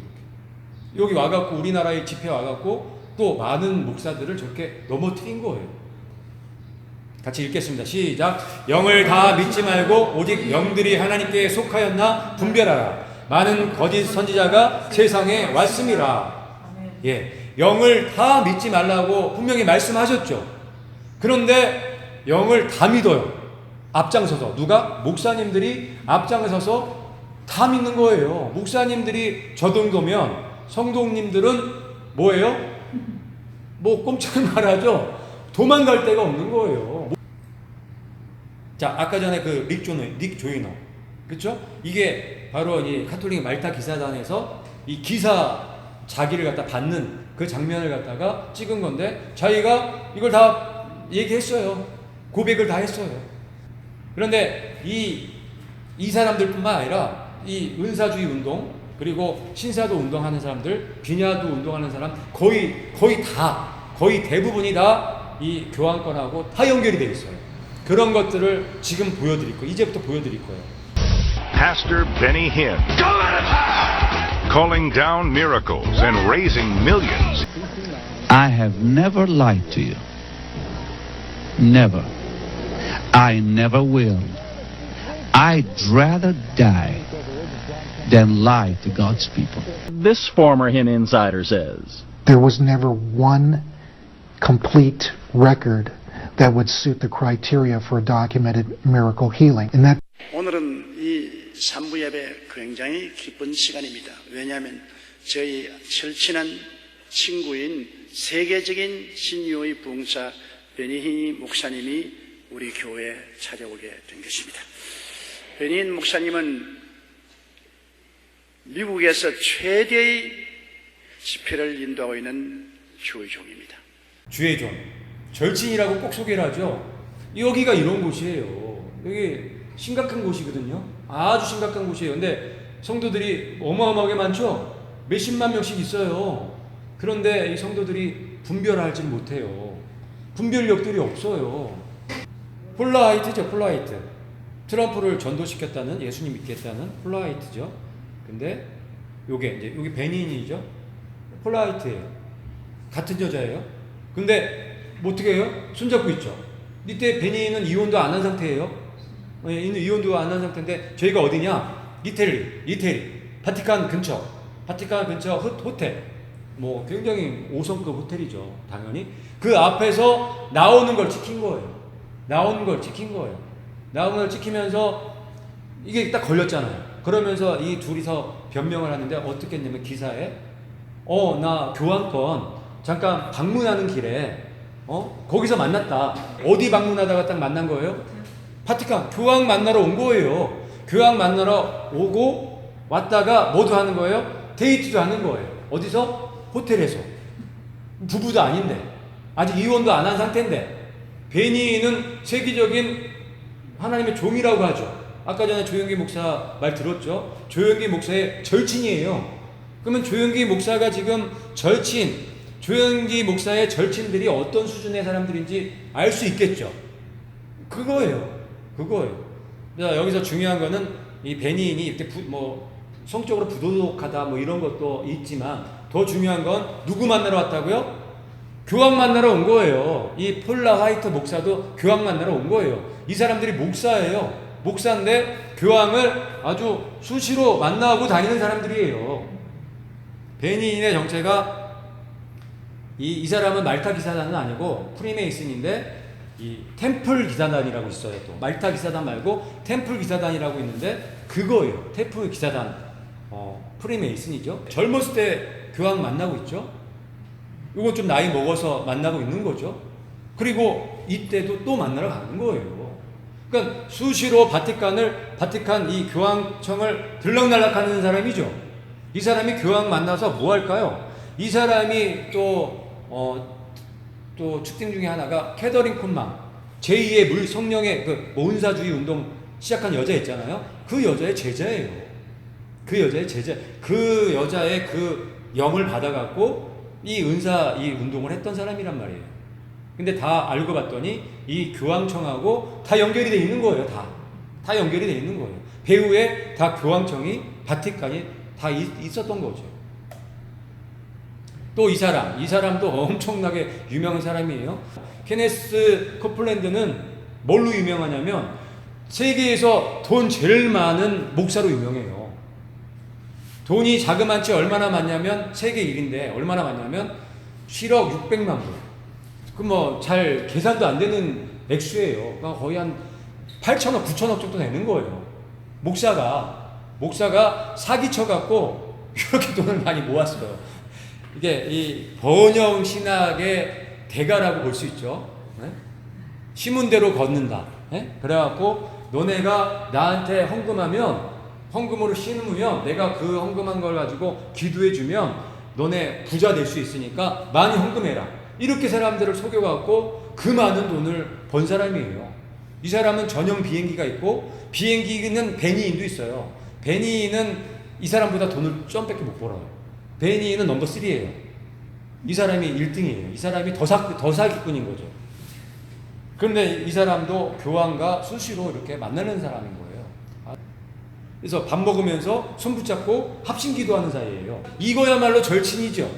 이렇게 여기 와갖고 우리나라에 집회 와갖고 또 많은 목사들을 저렇게 넘어뜨린 거예요. 같이 읽겠습니다. 시작. 영을 다 믿지 말고 오직 영들이 하나님께 속하였나 분별하라. 많은 거짓 선지자가 세상에 왔음이라. 예, 영을 다 믿지 말라고 분명히 말씀하셨죠. 그런데 영을 다 믿어요. 앞장서서. 누가? 목사님들이 앞장서서 다 믿는 거예요. 목사님들이 저 정도면 성도님들은 뭐예요? 뭐 꼼짝 말하죠. 도망갈 데가 없는 거예요. 자, 아까 전에 그 닉 조이너, 그렇죠? 이게 바로 이 카톨릭 말타 기사단에서 이 기사 자기를 갖다 받는 그 장면을 갖다가 찍은 건데, 자기가 이걸 다 얘기했어요. 고백을 다 했어요. 그런데 이 사람들뿐만 아니라 이 은사주의 운동, 그리고 신사도 운동하는 사람들, 비냐도 운동하는 사람, 거의 대부분이 다 이 교황권하고 다 연결이 되어 있어요. 그런 것들을 지금 보여드릴 거예요. 이제부터 보여드릴 거예요. Pastor Benny Hinn, calling down miracles and raising millions. I have never lied to you. Never. I never will. I'd rather die than lie to God's people. This former Hinn insider says, there was never one complete record that would suit the criteria for a documented miracle healing. And that 오늘은 이 산부 예배 굉장히 기쁜 시간입니다. 왜냐하면 저희 절친한 친구인 세계적인 신유의 부흥사 베니힌 목사님이 우리 교회에 찾아오게 된 것입니다. 베니힌 목사님은 미국에서 최대의 집회를 인도하고 있는 주의 종입니다. 주의 종, 절친이라고 꼭 소개를 하죠. 여기가 이런 곳이에요. 여기 심각한 곳이거든요. 아주 심각한 곳이에요. 근데 성도들이 어마어마하게 많죠. 몇십만 명씩 있어요. 그런데 이 성도들이 분별하지 못해요. 분별력들이 없어요. 폴라하이트죠, 폴라하이트. 트럼프를 전도시켰다는, 예수님 믿겠다는 폴라하이트죠. 근데 여기 베니인이죠. 폴라하이트예요. 같은 여자예요. 근데 뭐 어떻게 해요? 손잡고 있죠. 이때 베니인은 이혼도 안 한 상태예요. 이혼도 안 한 상태인데 저희가 어디냐? 이태리 바티칸 근처 호텔, 뭐 굉장히 5성급 호텔이죠. 당연히 그 앞에서 나오는 걸 찍힌 거예요. 나오는 걸 찍히면서 이게 딱 걸렸잖아요. 그러면서 이 둘이서 변명을 하는데 어떻게 했냐면 기사에 나 교황권 잠깐 방문하는 길에 거기서 만났다. 어디 방문하다가 딱 만난 거예요? 바티칸 교황 만나러 온 거예요. 교황 만나러 오고 왔다가 뭐도 하는 거예요? 데이트도 하는 거예요. 어디서? 호텔에서. 부부도 아닌데, 아직 이혼도 안 한 상태인데. 베니는 세계적인 하나님의 종이라고 하죠. 아까 전에 조영기 목사 말 들었죠? 조영기 목사의 절친이에요. 그러면 조영기 목사가 지금 조영기 목사의 절친들이 어떤 수준의 사람들인지 알 수 있겠죠. 그거예요. 자, 여기서 중요한 거는 이 베니인이 이렇게 성적으로 부도덕하다 뭐 이런 것도 있지만 더 중요한 건 누구 만나러 왔다고요? 교황 만나러 온 거예요. 이 폴라 화이트 목사도 교황 만나러 온 거예요. 이 사람들이 목사예요. 목사인데 교황을 아주 수시로 만나고 다니는 사람들이에요. 베니인의 정체가 이 사람은 말타 기사단은 아니고 프리메이슨인데 이 템플 기사단이라고 있어요. 또 말타 기사단 말고 템플 기사단이라고 있는데 그거예요. 템플 기사단 프리메이슨이죠. 젊었을 때 교황 만나고 있죠. 이건 좀 나이 먹어서 만나고 있는 거죠. 그리고 이때도 또 만나러 가는 거예요. 그러니까 수시로 바티칸 이 교황청을 들락날락하는 사람이죠. 이 사람이 교황 만나서 뭐 할까요? 이 사람이 또 특징 중에 하나가 캐더린 쿤만, 제2의 성령의 은사주의 운동 시작한 여자 있잖아요. 그 여자의 제자예요. 그 여자의 그 영을 받아갖고 이 운동을 했던 사람이란 말이에요. 근데 다 알고 봤더니 이 교황청하고 다 연결이 돼 있는 거예요. 다 연결이 돼 있는 거예요. 배후에 다 교황청이, 바티칸이 다 있었던 거죠. 또 이 사람도 엄청나게 유명한 사람이에요. 케네스 코플랜드는 뭘로 유명하냐면 세계에서 돈 제일 많은 목사로 유명해요. 돈이 자그만치 얼마나 많냐면 세계 1위인데 얼마나 많냐면 7억 600만 불. 그 뭐 잘 계산도 안 되는 액수예요. 그러니까 거의 한 8천억, 9천억 정도 되는 거예요. 목사가 사기쳐 갖고 이렇게 돈을 많이 모았어요. 이게 이 번영 신학의 대가라고 볼 수 있죠. 네? 심은대로 걷는다. 네? 그래갖고 너네가 나한테 헌금으로 심으면 내가 그 헌금한 걸 가지고 기도해주면 너네 부자 될 수 있으니까 많이 헌금해라. 이렇게 사람들을 속여갖고 그 많은 돈을 번 사람이에요. 이 사람은 전용 비행기가 있고 비행기는 베니인도 있어요. 베니인은 이 사람보다 돈을 좀 밖에 못 벌어요. 베니인은 넘버 3예요. 이 사람이 1등이에요. 이 사람이 더 사기꾼인 거죠. 그런데 이 사람도 교황과 수시로 이렇게 만나는 사람인 거예요. 그래서 밥 먹으면서 손 붙잡고 합심 기도하는 사이예요. 이거야말로 절친이죠.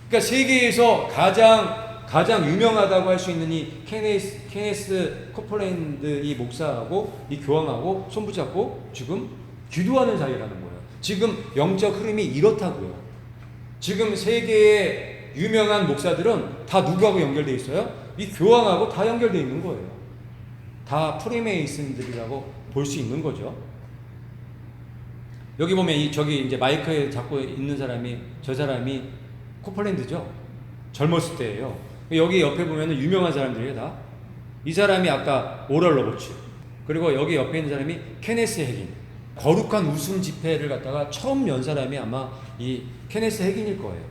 그러니까 세계에서 가장 유명하다고 할 수 있는 이 케네스 코플랜드 이 목사하고 이 교황하고 손 붙잡고 지금 기도하는 사이라는 거예요. 지금 영적 흐름이 이렇다고요. 지금 세계의 유명한 목사들은 다 누구하고 연결되어 있어요? 이 교황하고 다 연결되어 있는 거예요. 다 프리메이슨들이라고 볼 수 있는 거죠. 여기 보면 저기 이제 마이크에 잡고 있는 저 사람이 코플랜드죠. 젊었을 때예요. 여기 옆에 보면은 유명한 사람들이에요, 다. 이 사람이 아까 오럴 로버츠. 그리고 여기 옆에 있는 사람이 케네스 해긴. 거룩한 웃음 집회를 갖다가 처음 연 사람이 아마 이 케네스 해긴일 거예요.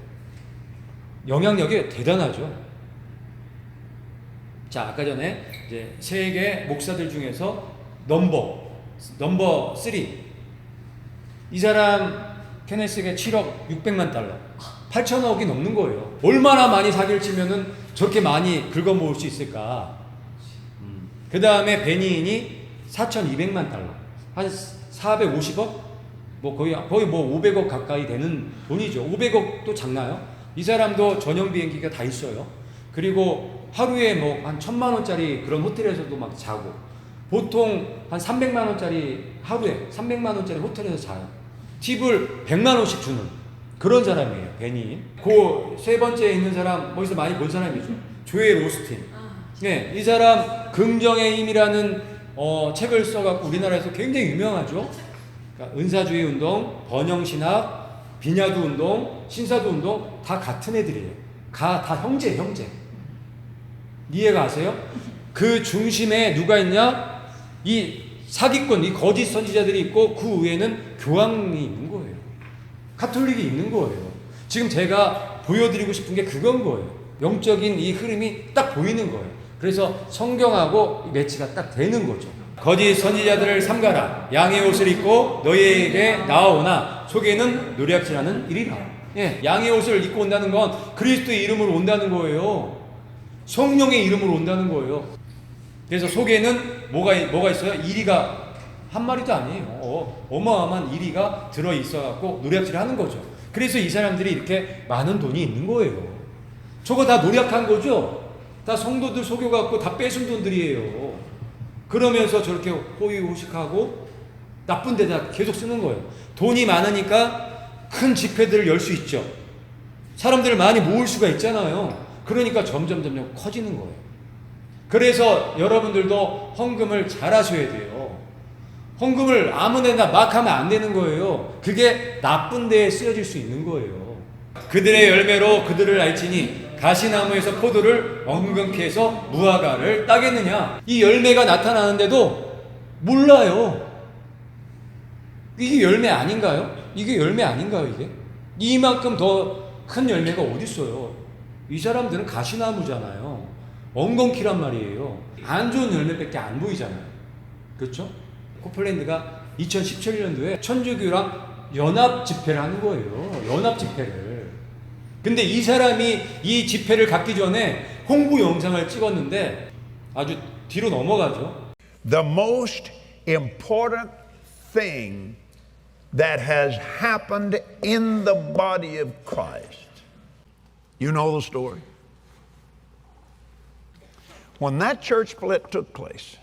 영향력이 대단하죠. 자, 아까 전에 이제 세계 목사들 중에서 넘버 3. 이 사람 케네스에게 7억 600만 달러. 8천억이 넘는 거예요. 얼마나 많이 사기를 치면은 저렇게 많이 긁어모을 수 있을까? 그 다음에 베니인이 4,200만 달러. 한 450억? 거의 500억 가까이 되는 돈이죠. 500억도 작나요? 이 사람도 전용 비행기가 다 있어요. 그리고 하루에 한 1,000만 원짜리 그런 호텔에서도 막 자고, 보통 한 300만 원짜리 하루에 300만 원짜리 호텔에서 자요. 팁을 100만 원씩 주는 그런 사람이에요, 베니. 그 세 번째에 있는 사람, 어디서 많이 본 사람이죠. 조엘 오스틴. 네, 이 사람 긍정의 힘이라는 책을 써갖고 우리나라에서 굉장히 유명하죠. 그러니까 은사주의 운동, 번영신학, 비냐두 운동, 신사두 운동 다 같은 애들이에요. 다 형제. 이해가 가세요? 그 중심에 누가 있냐? 이 사기꾼, 이 거짓 선지자들이 있고 그 위에는 교황이 있는 거예요. 가톨릭이 있는 거예요. 지금 제가 보여드리고 싶은 게 그건 거예요. 영적인 이 흐름이 딱 보이는 거예요. 그래서 성경하고 매치가 딱 되는 거죠. 거짓 선지자들을 삼가라. 양의 옷을 입고 너희에게 나아오나 속에는 노략질하는 일이라. 예, 양의 옷을 입고 온다는 건 그리스도의 이름으로 온다는 거예요. 성령의 이름으로 온다는 거예요. 그래서 속에는 뭐가 있어요? 이리가 한 마리도 아니에요. 어마어마한 이리가 들어있어갖고 노략질을 하는 거죠. 그래서 이 사람들이 이렇게 많은 돈이 있는 거예요. 저거 다 노략한 거죠? 다 성도들 속여갖고 다 뺏은 돈들이에요. 그러면서 저렇게 호의호식하고 나쁜 데다 계속 쓰는 거예요. 돈이 많으니까 큰 집회들을 열 수 있죠. 사람들을 많이 모을 수가 있잖아요. 그러니까 점점 커지는 거예요. 그래서 여러분들도 헌금을 잘 하셔야 돼요. 헌금을 아무 데나 막 하면 안 되는 거예요. 그게 나쁜 데에 쓰여질 수 있는 거예요. 그들의 열매로 그들을 알지니 가시나무에서 포도를 엉겅퀴 해서 무화과를 따겠느냐? 이 열매가 나타나는데도 몰라요. 이게 열매 아닌가요? 이게 열매 아닌가요, 이게? 이만큼 더 큰 열매가 어디 있어요? 이 사람들은 가시나무잖아요. 엉겅퀴란 말이에요. 안 좋은 열매밖에 안 보이잖아요. 그렇죠? 코플랜드가 2017년도에 천주교랑 연합 집회를 하는 거예요. 연합 집회를. 근데 이 사람이 이 집회를 갖기 전에 홍보 영상을 찍었는데 아주 뒤로 넘어가죠. The most important thing that has happened in the body of Christ. You know the story? When that church split took place,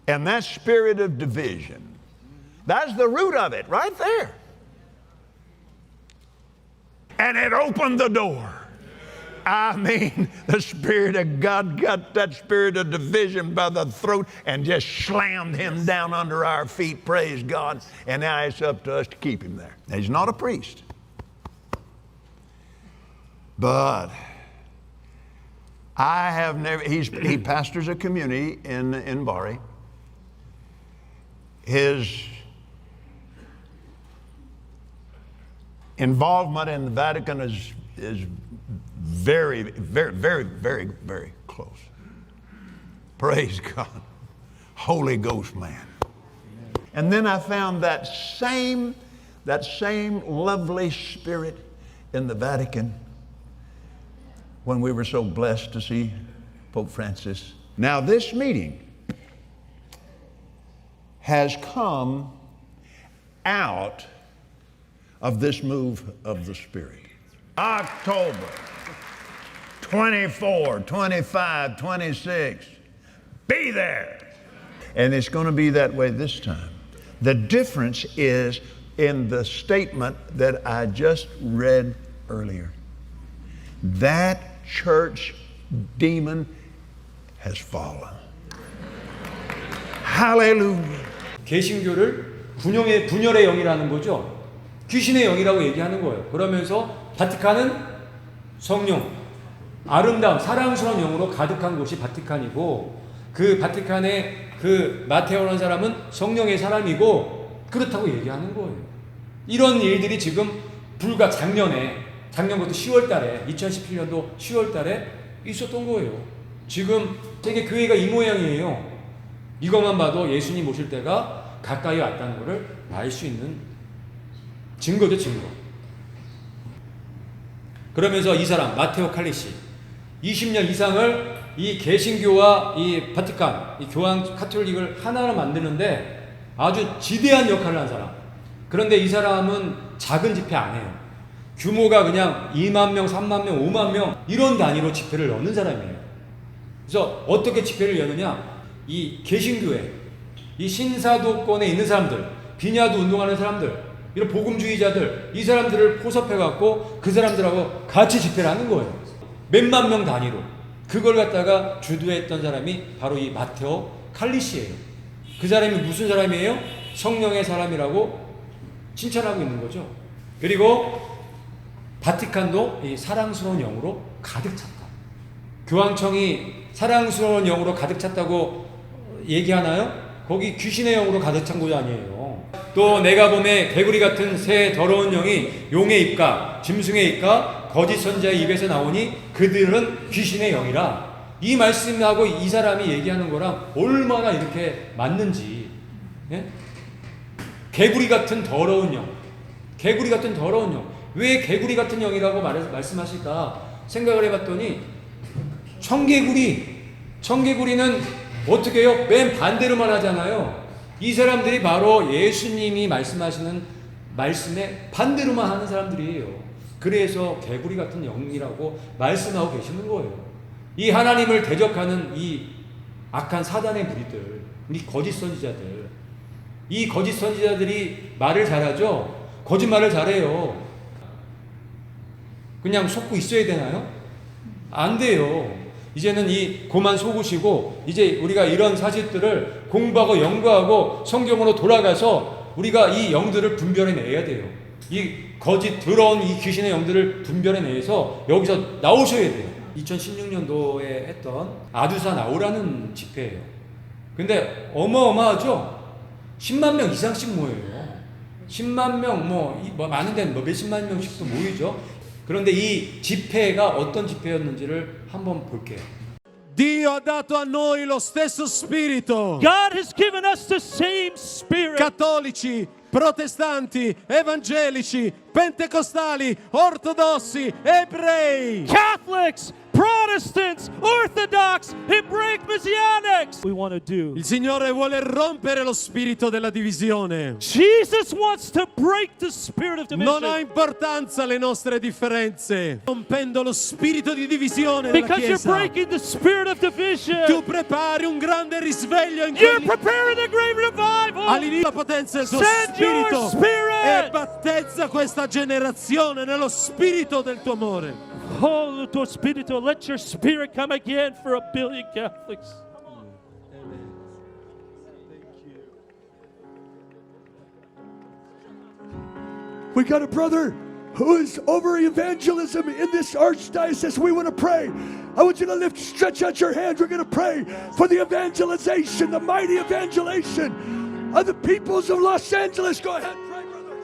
and that spirit of division, that's the root of it right there. And it opened the door. I mean, the Spirit of God got that spirit of division by the throat and just slammed him down under our feet, praise God. And now it's up to us to keep him there. Now, he's not a priest. But I have never, he pastors a community in Bari. His involvement in the Vatican is very, very, very, very, very close. Praise God. Holy Ghost man. And then I found that same lovely spirit in the Vatican when we were so blessed to see Pope Francis. Now this meeting has come out of this move of the Spirit. October 24, 25, 26. Be there. And it's going to be that way this time. The difference is in the statement that I just read earlier. That church demon has fallen. Hallelujah. 개신교를 분열의 영이라는 거죠. 귀신의 영이라고 얘기하는 거예요. 그러면서 바티칸은 성령, 아름다운 사랑스러운 영으로 가득한 곳이 바티칸이고, 그 바티칸의 그 마테오라는 사람은 성령의 사람이고, 그렇다고 얘기하는 거예요. 이런 일들이 지금 불과 작년부터 10월 달에 2017년도 10월 달에 있었던 거예요. 지금 세계 교회가 이 모양이에요. 이것만 봐도 예수님 오실 때가 가까이 왔다는 것을 알 수 있는 증거죠, 증거. 그러면서 이 사람 마테오 칼리시 20년 이상을 이 개신교와 이 바티칸, 이 교황 카톨릭을 하나로 만드는데 아주 지대한 역할을 한 사람. 그런데 이 사람은 작은 집회 안 해요. 규모가 그냥 2만 명, 3만 명, 5만 명 이런 단위로 집회를 여는 사람이에요. 그래서 어떻게 집회를 여느냐? 이 개신교회, 이 신사도권에 있는 사람들, 비냐도 운동하는 사람들, 이런 복음주의자들, 이 사람들을 포섭해갖고 그 사람들하고 같이 집회를 하는 거예요. 몇만 명 단위로. 그걸 갖다가 주도했던 사람이 바로 이 마테오 칼리시예요. 그 사람이 무슨 사람이에요? 성령의 사람이라고 칭찬하고 있는 거죠. 그리고 바티칸도 이 사랑스러운 영으로 가득 찼다. 교황청이 사랑스러운 영으로 가득 찼다고 얘기하나요? 거기 귀신의 영으로 가득 찬 곳이 아니에요. 또 내가 봄에 개구리 같은 새 더러운 영이 용의 입과 짐승의 입과 거짓 선지자의 입에서 나오니 그들은 귀신의 영이라. 이 말씀하고 이 사람이 얘기하는 거랑 얼마나 이렇게 맞는지. 예? 개구리 같은 더러운 영. 개구리 같은 더러운 영. 왜 개구리 같은 영이라고 말씀하실까 생각을 해봤더니 청개구리는 어떻게 해요? 맨 반대로 말하잖아요. 이 사람들이 바로 예수님이 말씀하시는 말씀에 반대로만 하는 사람들이에요. 그래서 개구리 같은 영이라고 말씀하고 계시는 거예요. 이 하나님을 대적하는 이 악한 사단의 무리들, 이 거짓 선지자들, 이 거짓 선지자들이 말을 잘하죠? 거짓말을 잘해요. 그냥 속고 있어야 되나요? 안 돼요. 이제는 이 고만 속으시고 이제 우리가 이런 사실들을 공부하고 연구하고 성경으로 돌아가서 우리가 이 영들을 분별해내야 돼요. 이 거짓 더러운 이 귀신의 영들을 분별해내서 여기서 나오셔야 돼요. 2016년도에 했던 아두사 나오라는 집회예요. 근데 어마어마하죠? 10만 명 이상씩 모여요. 10만 명, 많은 데는 몇십만 명씩도 모이죠. 그런데 이 집회가 어떤 집회였는지를 한번 볼게요. Dio ha dato a noi lo stesso spirito. God has given us the same spirit. Cattolici, protestanti, evangelici, pentecostali, ortodossi, ebrei. Catholics, Protestants, Orthodox, Hebraic Messianics. We want to do. Il Signore vuole rompere lo spirito della divisione. Jesus wants to break the spirit of division. Non ha importanza le nostre differenze, rompendo lo spirito di divisione della Because Chiesa. you're breaking the spirit of division. Tu prepari un grande risveglio in You're preparing a great revival. all'inizio la potenza del tuo Send your spirito spirit. e battezza questa generazione nello spirito del tuo amore. Oh, tuo spirito, let your spirit come again for 1 billion Catholics. We got a brother who is over evangelism in this archdiocese. We want to pray. I want you to stretch out your hands. We're going to pray for the evangelization, the mighty evangelization of the peoples of Los Angeles. Go ahead, pray, brother.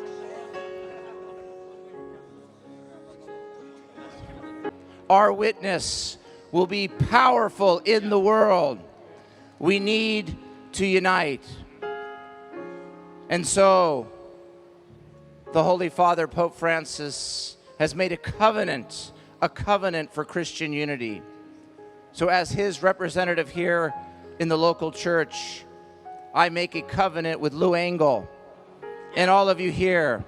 Our witness will be powerful in the world. We need to unite. And so, the Holy Father, Pope Francis, has made a covenant for Christian unity. So as his representative here in the local church, I make a covenant with Lou Engle and all of you here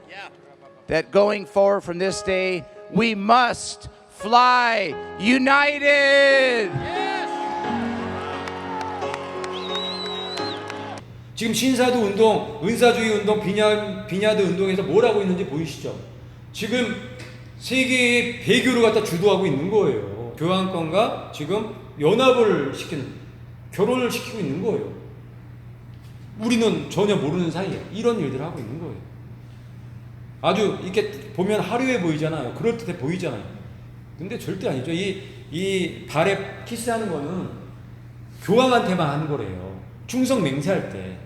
that going forward from this day, we must fly united. 지금 신사도 운동, 은사주의 운동, 비냐드 운동에서 뭘 하고 있는지 보이시죠? 지금 세계의 배교를 갖다 주도하고 있는 거예요. 교황권과 지금 연합을 시키는, 결혼을 시키고 있는 거예요. 우리는 전혀 모르는 사이에 이런 일들을 하고 있는 거예요. 아주 이렇게 보면 화려해 보이잖아요. 그럴듯해 보이잖아요. 근데 절대 아니죠. 이 발에 키스하는 거는 교황한테만 하는 거래요. 충성 맹세할 때.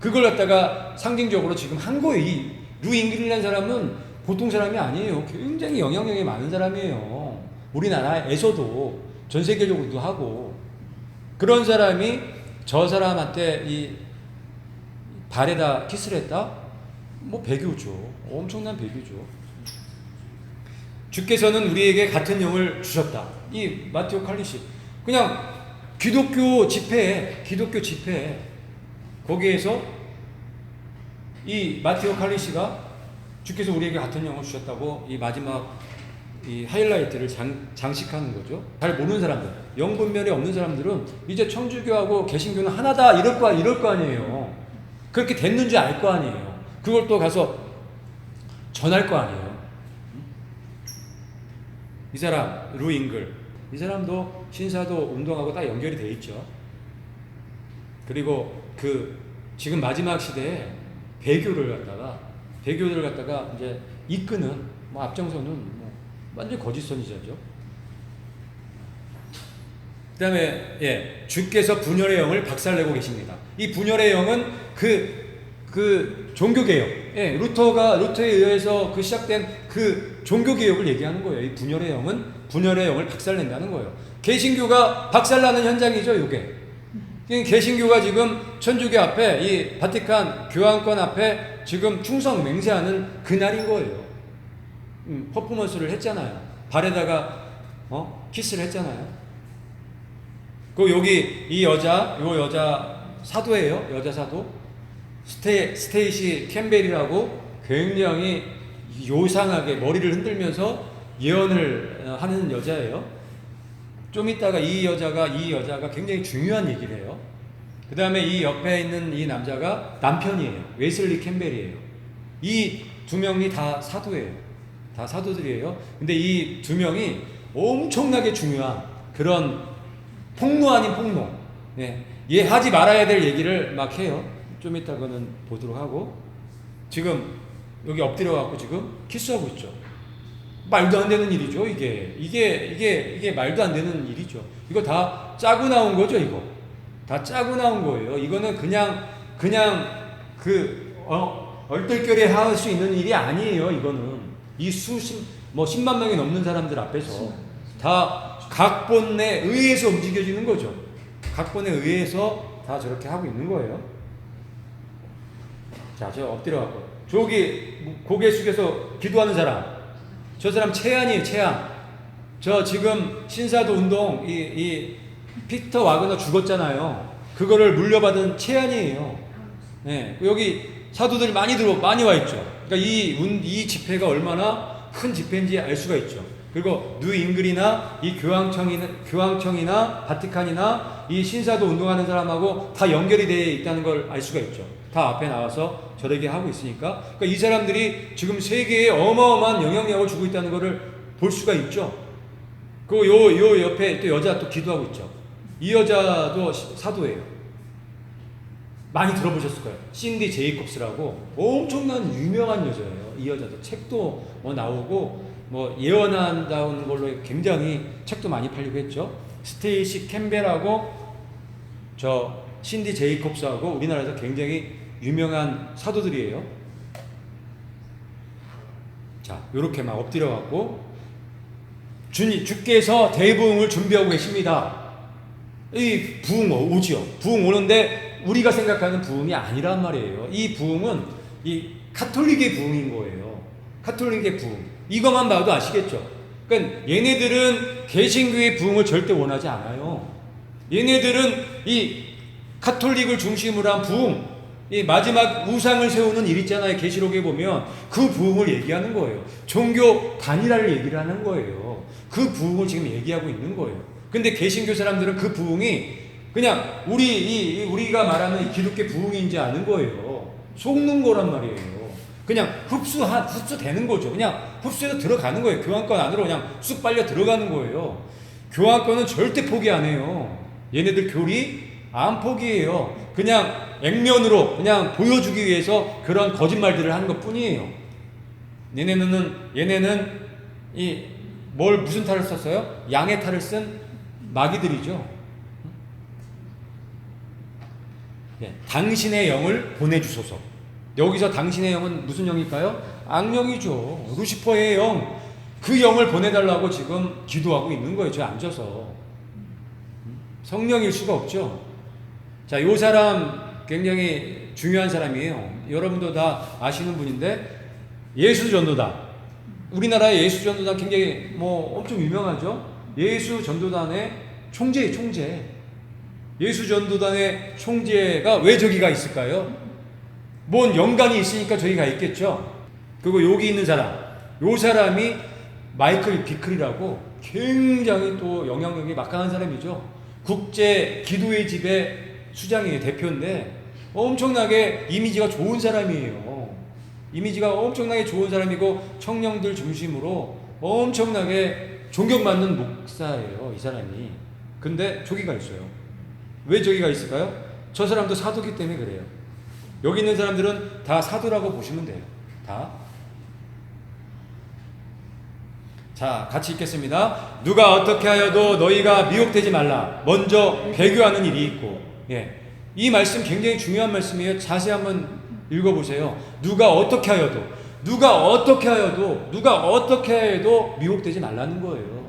그걸 갖다가 상징적으로 지금 한 거예요. 이 루잉글이라는 사람은 보통 사람이 아니에요. 굉장히 영향력이 많은 사람이에요. 우리나라에서도 전 세계적으로도 하고. 그런 사람이 저 사람한테 이 발에다 키스를 했다? 뭐 배교죠. 엄청난 배교죠. 주께서는 우리에게 같은 영을 주셨다. 이 마테오 칼리시. 그냥 기독교 집회 거기에서 이 마테오 칼리시가 주께서 우리에게 같은 영을 주셨다고 이 마지막 이 하이라이트를 장식하는 거죠. 잘 모르는 사람들, 영분별이 없는 사람들은 이제 천주교하고 개신교는 하나다 이럴 거 아니에요. 그렇게 됐는지 알 거 아니에요. 그걸 또 가서 전할 거 아니에요. 이 사람 루잉글, 이 사람도 신사도 운동하고 딱 연결이 돼 있죠. 그리고 그 지금 마지막 시대에 배교를 갖다가 이제 이끄는 앞장서는 완전 거짓 선지자죠. 그다음에 주께서 분열의 영을 박살내고 계십니다. 이 분열의 영은 그 종교개혁, 루터에 의해서 그 시작된 그 종교개혁을 얘기하는 거예요. 이 분열의 영은 분열의 영을 박살낸다는 거예요. 개신교가 박살나는 현장이죠, 이게. 개신교가 지금 천주교 앞에 이 바티칸 교황권 앞에 지금 충성 맹세하는 그날인 거예요. 퍼포먼스를 했잖아요. 발에다가 키스를 했잖아요. 그 여기 이 여자 사도예요. 여자 사도 스테이시 캠벨이라고 굉장히 요상하게 머리를 흔들면서 예언을 하는 여자예요. 좀 이따가 이 여자가 굉장히 중요한 얘기를 해요. 그 다음에 이 옆에 있는 이 남자가 남편이에요. 웨슬리 캠벨이에요. 이 두 명이 다 사도예요. 다 사도들이에요. 근데 이 두 명이 엄청나게 중요한 그런 폭로 아닌 폭로. 얘 하지 말아야 될 얘기를 막 해요. 좀 이따 그거는 보도록 하고. 지금 여기 엎드려 갖고 지금 키스하고 있죠. 말도 안 되는 일이죠. 이게 말도 안 되는 일이죠. 이거 다 짜고 나온 거죠. 이거 다 짜고 나온 거예요. 이거는 그냥 얼떨결에 할 수 있는 일이 아니에요. 이거는 이 뭐 10만 명이 넘는 사람들 앞에서 다 각본에 의해서 움직여지는 거죠. 각본에 의해서 다 저렇게 하고 있는 거예요. 자, 저 엎드려 갖고 저기 고개 숙여서 기도하는 사람, 저 사람 채안이에요. 채안. 저 지금 신사도 운동 이 피터 와그너 죽었잖아요. 그거를 물려받은 채안이에요. 네, 여기 사도들이 많이 와 있죠. 그러니까 이 집회가 얼마나 큰 집회인지 알 수가 있죠. 그리고 뉴잉글이나 이 교황청이나 바티칸이나 이 신사도 운동하는 사람하고 다 연결이 되어 있다는 걸 알 수가 있죠. 다 앞에 나와서 저렇게 하고 있으니까. 그러니까 이 사람들이 지금 세계에 어마어마한 영향력을 주고 있다는 것을 볼 수가 있죠. 그 요 옆에 또 여자 또 기도하고 있죠. 이 여자도 사도예요. 많이 들어보셨을 거예요. 신디 제이콥스라고 엄청난 유명한 여자예요. 이 여자도 책도 뭐 나오고 뭐 예언한다는 걸로 굉장히 책도 많이 팔리고 했죠. 스테이시 캠벨하고 저 신디 제이콥스하고 우리나라에서 굉장히 유명한 사도들이에요. 자, 요렇게 막 엎드려 갖고 주께서 대부흥을 준비하고 계십니다. 이 부흥 오지요. 부흥 오는데 우리가 생각하는 부흥이 아니란 말이에요. 이 부흥은 이 카톨릭의 부흥인 거예요. 카톨릭의 부흥. 이것만 봐도 아시겠죠? 그러니까 얘네들은 개신교의 부흥을 절대 원하지 않아요. 얘네들은 이 카톨릭을 중심으로 한 부흥, 이 마지막 우상을 세우는 일 있잖아요. 계시록에 보면 그 부흥을 얘기하는 거예요. 종교 단일화를 얘기를 하는 거예요. 그 부흥을 지금 얘기하고 있는 거예요. 근데 개신교 사람들은 그 부흥이 그냥 우리가 말하는 기독교 부흥인지 아는 거예요. 속는 거란 말이에요. 그냥 흡수되는 거죠. 그냥 흡수해서 들어가는 거예요. 교황권 안으로 그냥 쑥 빨려 들어가는 거예요. 교황권은 절대 포기 안 해요. 얘네들 교리 안 포기해요. 그냥 액면으로 그냥 보여주기 위해서 그런 거짓말들을 하는 것 뿐이에요. 얘네는 무슨 탈을 썼어요? 양의 탈을 쓴 마귀들이죠. 당신의 영을 보내주소서. 여기서 당신의 영은 무슨 영일까요? 악령이죠. 루시퍼의 영. 그 영을 보내달라고 지금 기도하고 있는 거예요. 저 앉아서. 성령일 수가 없죠. 자, 요 사람 굉장히 중요한 사람이에요. 여러분도 다 아시는 분인데 예수 전도단. 우리나라의 예수 전도단 굉장히 엄청 유명하죠. 예수 전도단의 총재. 예수 전도단의 총재가 왜 저기가 있을까요? 뭔 연관이 있으니까 저기가 있겠죠. 그리고 여기 있는 사람, 요 사람이 마이클 비클이라고 굉장히 또 영향력이 막강한 사람이죠. 국제 기도의 집의 수장이에요. 대표인데 엄청나게 이미지가 좋은 사람이에요. 이미지가 엄청나게 좋은 사람이고 청년들 중심으로 엄청나게 존경받는 목사예요. 이 사람이. 근데 저기가 있어요. 왜 저기가 있을까요? 저 사람도 사도기 때문에 그래요. 여기 있는 사람들은 다 사도라고 보시면 돼요. 다. 자, 같이 읽겠습니다. 누가 어떻게 하여도 너희가 미혹되지 말라. 먼저 배교하는 일이 있고. 이 말씀 굉장히 중요한 말씀이에요. 자세히 한번 읽어보세요. 누가 어떻게 하여도 미혹되지 말라는 거예요.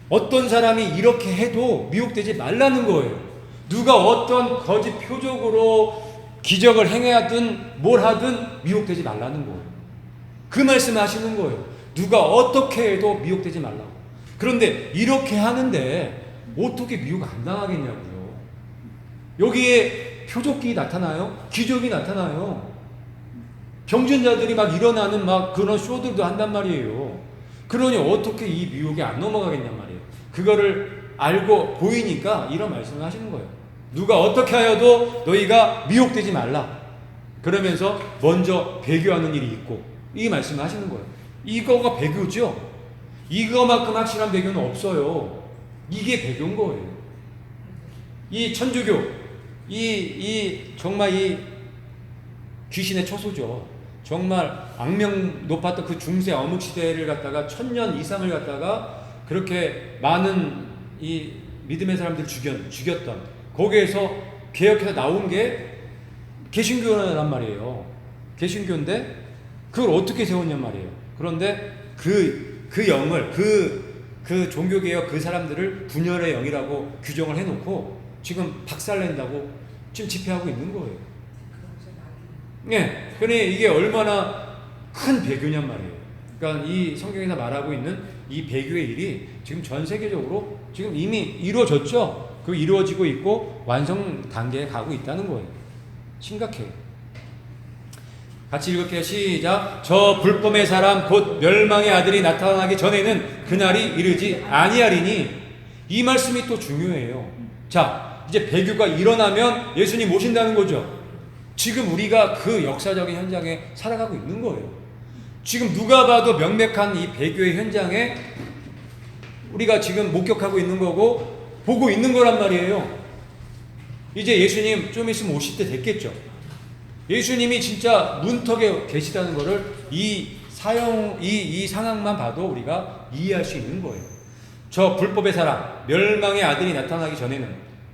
어떤 사람이 이렇게 해도 미혹되지 말라는 거예요. 누가 어떤 거짓 표적으로 기적을 행하든 뭘 하든 미혹되지 말라는 거예요. 그 말씀을 하시는 거예요. 누가 어떻게 해도 미혹되지 말라고. 그런데 이렇게 하는데 어떻게 미혹 안 당하겠냐고요. 여기에 표적이 나타나요. 기적이 나타나요. 병든 자들이 막 일어나는 막 그런 쇼들도 한단 말이에요. 그러니 어떻게 이 미혹에 안 넘어가겠냔 말이에요. 그거를 알고 보이니까 이런 말씀을 하시는 거예요. 누가 어떻게 하여도 너희가 미혹되지 말라. 그러면서 먼저 배교하는 일이 있고 이 말씀을 하시는 거예요. 이거가 배교죠. 이거만큼 확실한 배교는 없어요. 이게 배교인 거예요. 이 천주교, 정말 이 귀신의 처소죠. 정말 악명 높았던 그 중세 어묵 시대를 갖다가 1000년 이상을 갖다가 그렇게 많은 이 믿음의 사람들을 죽였던 거기에서 개혁해서 나온 게 개신교란 말이에요. 개신교인데 그걸 어떻게 세웠냔 말이에요. 그런데 그 영을 그 종교개혁 그 사람들을 분열의 영이라고 규정을 해놓고 지금 박살낸다고 지금 집회하고 있는 거예요. 네, 그러니 이게 얼마나 큰 배교냔 말이에요. 그러니까 이 성경에서 말하고 있는 이 배교의 일이 지금 전 세계적으로 지금 이미 이루어졌죠. 그 이루어지고 있고 완성 단계에 가고 있다는 거예요. 심각해요. 같이 읽을게요. 시작. 저 불법의 사람 곧 멸망의 아들이 나타나기 전에는 그날이 이르지 아니하리니. 이 말씀이 또 중요해요. 자, 이제 배교가 일어나면 예수님 오신다는 거죠. 지금 우리가 그 역사적인 현장에 살아가고 있는 거예요. 지금 누가 봐도 명백한 이 배교의 현장에 우리가 지금 목격하고 있는 거고 보고 있는 거란 말이에요. 이제 예수님 좀 있으면 오실 때 됐겠죠. 예수님이 진짜 문턱에 계시다는 거를 이 상황만 봐도 우리가 이해할 수 있는 거예요. 저 불법의 사람, 멸망의 아들이 나타나기 전에는,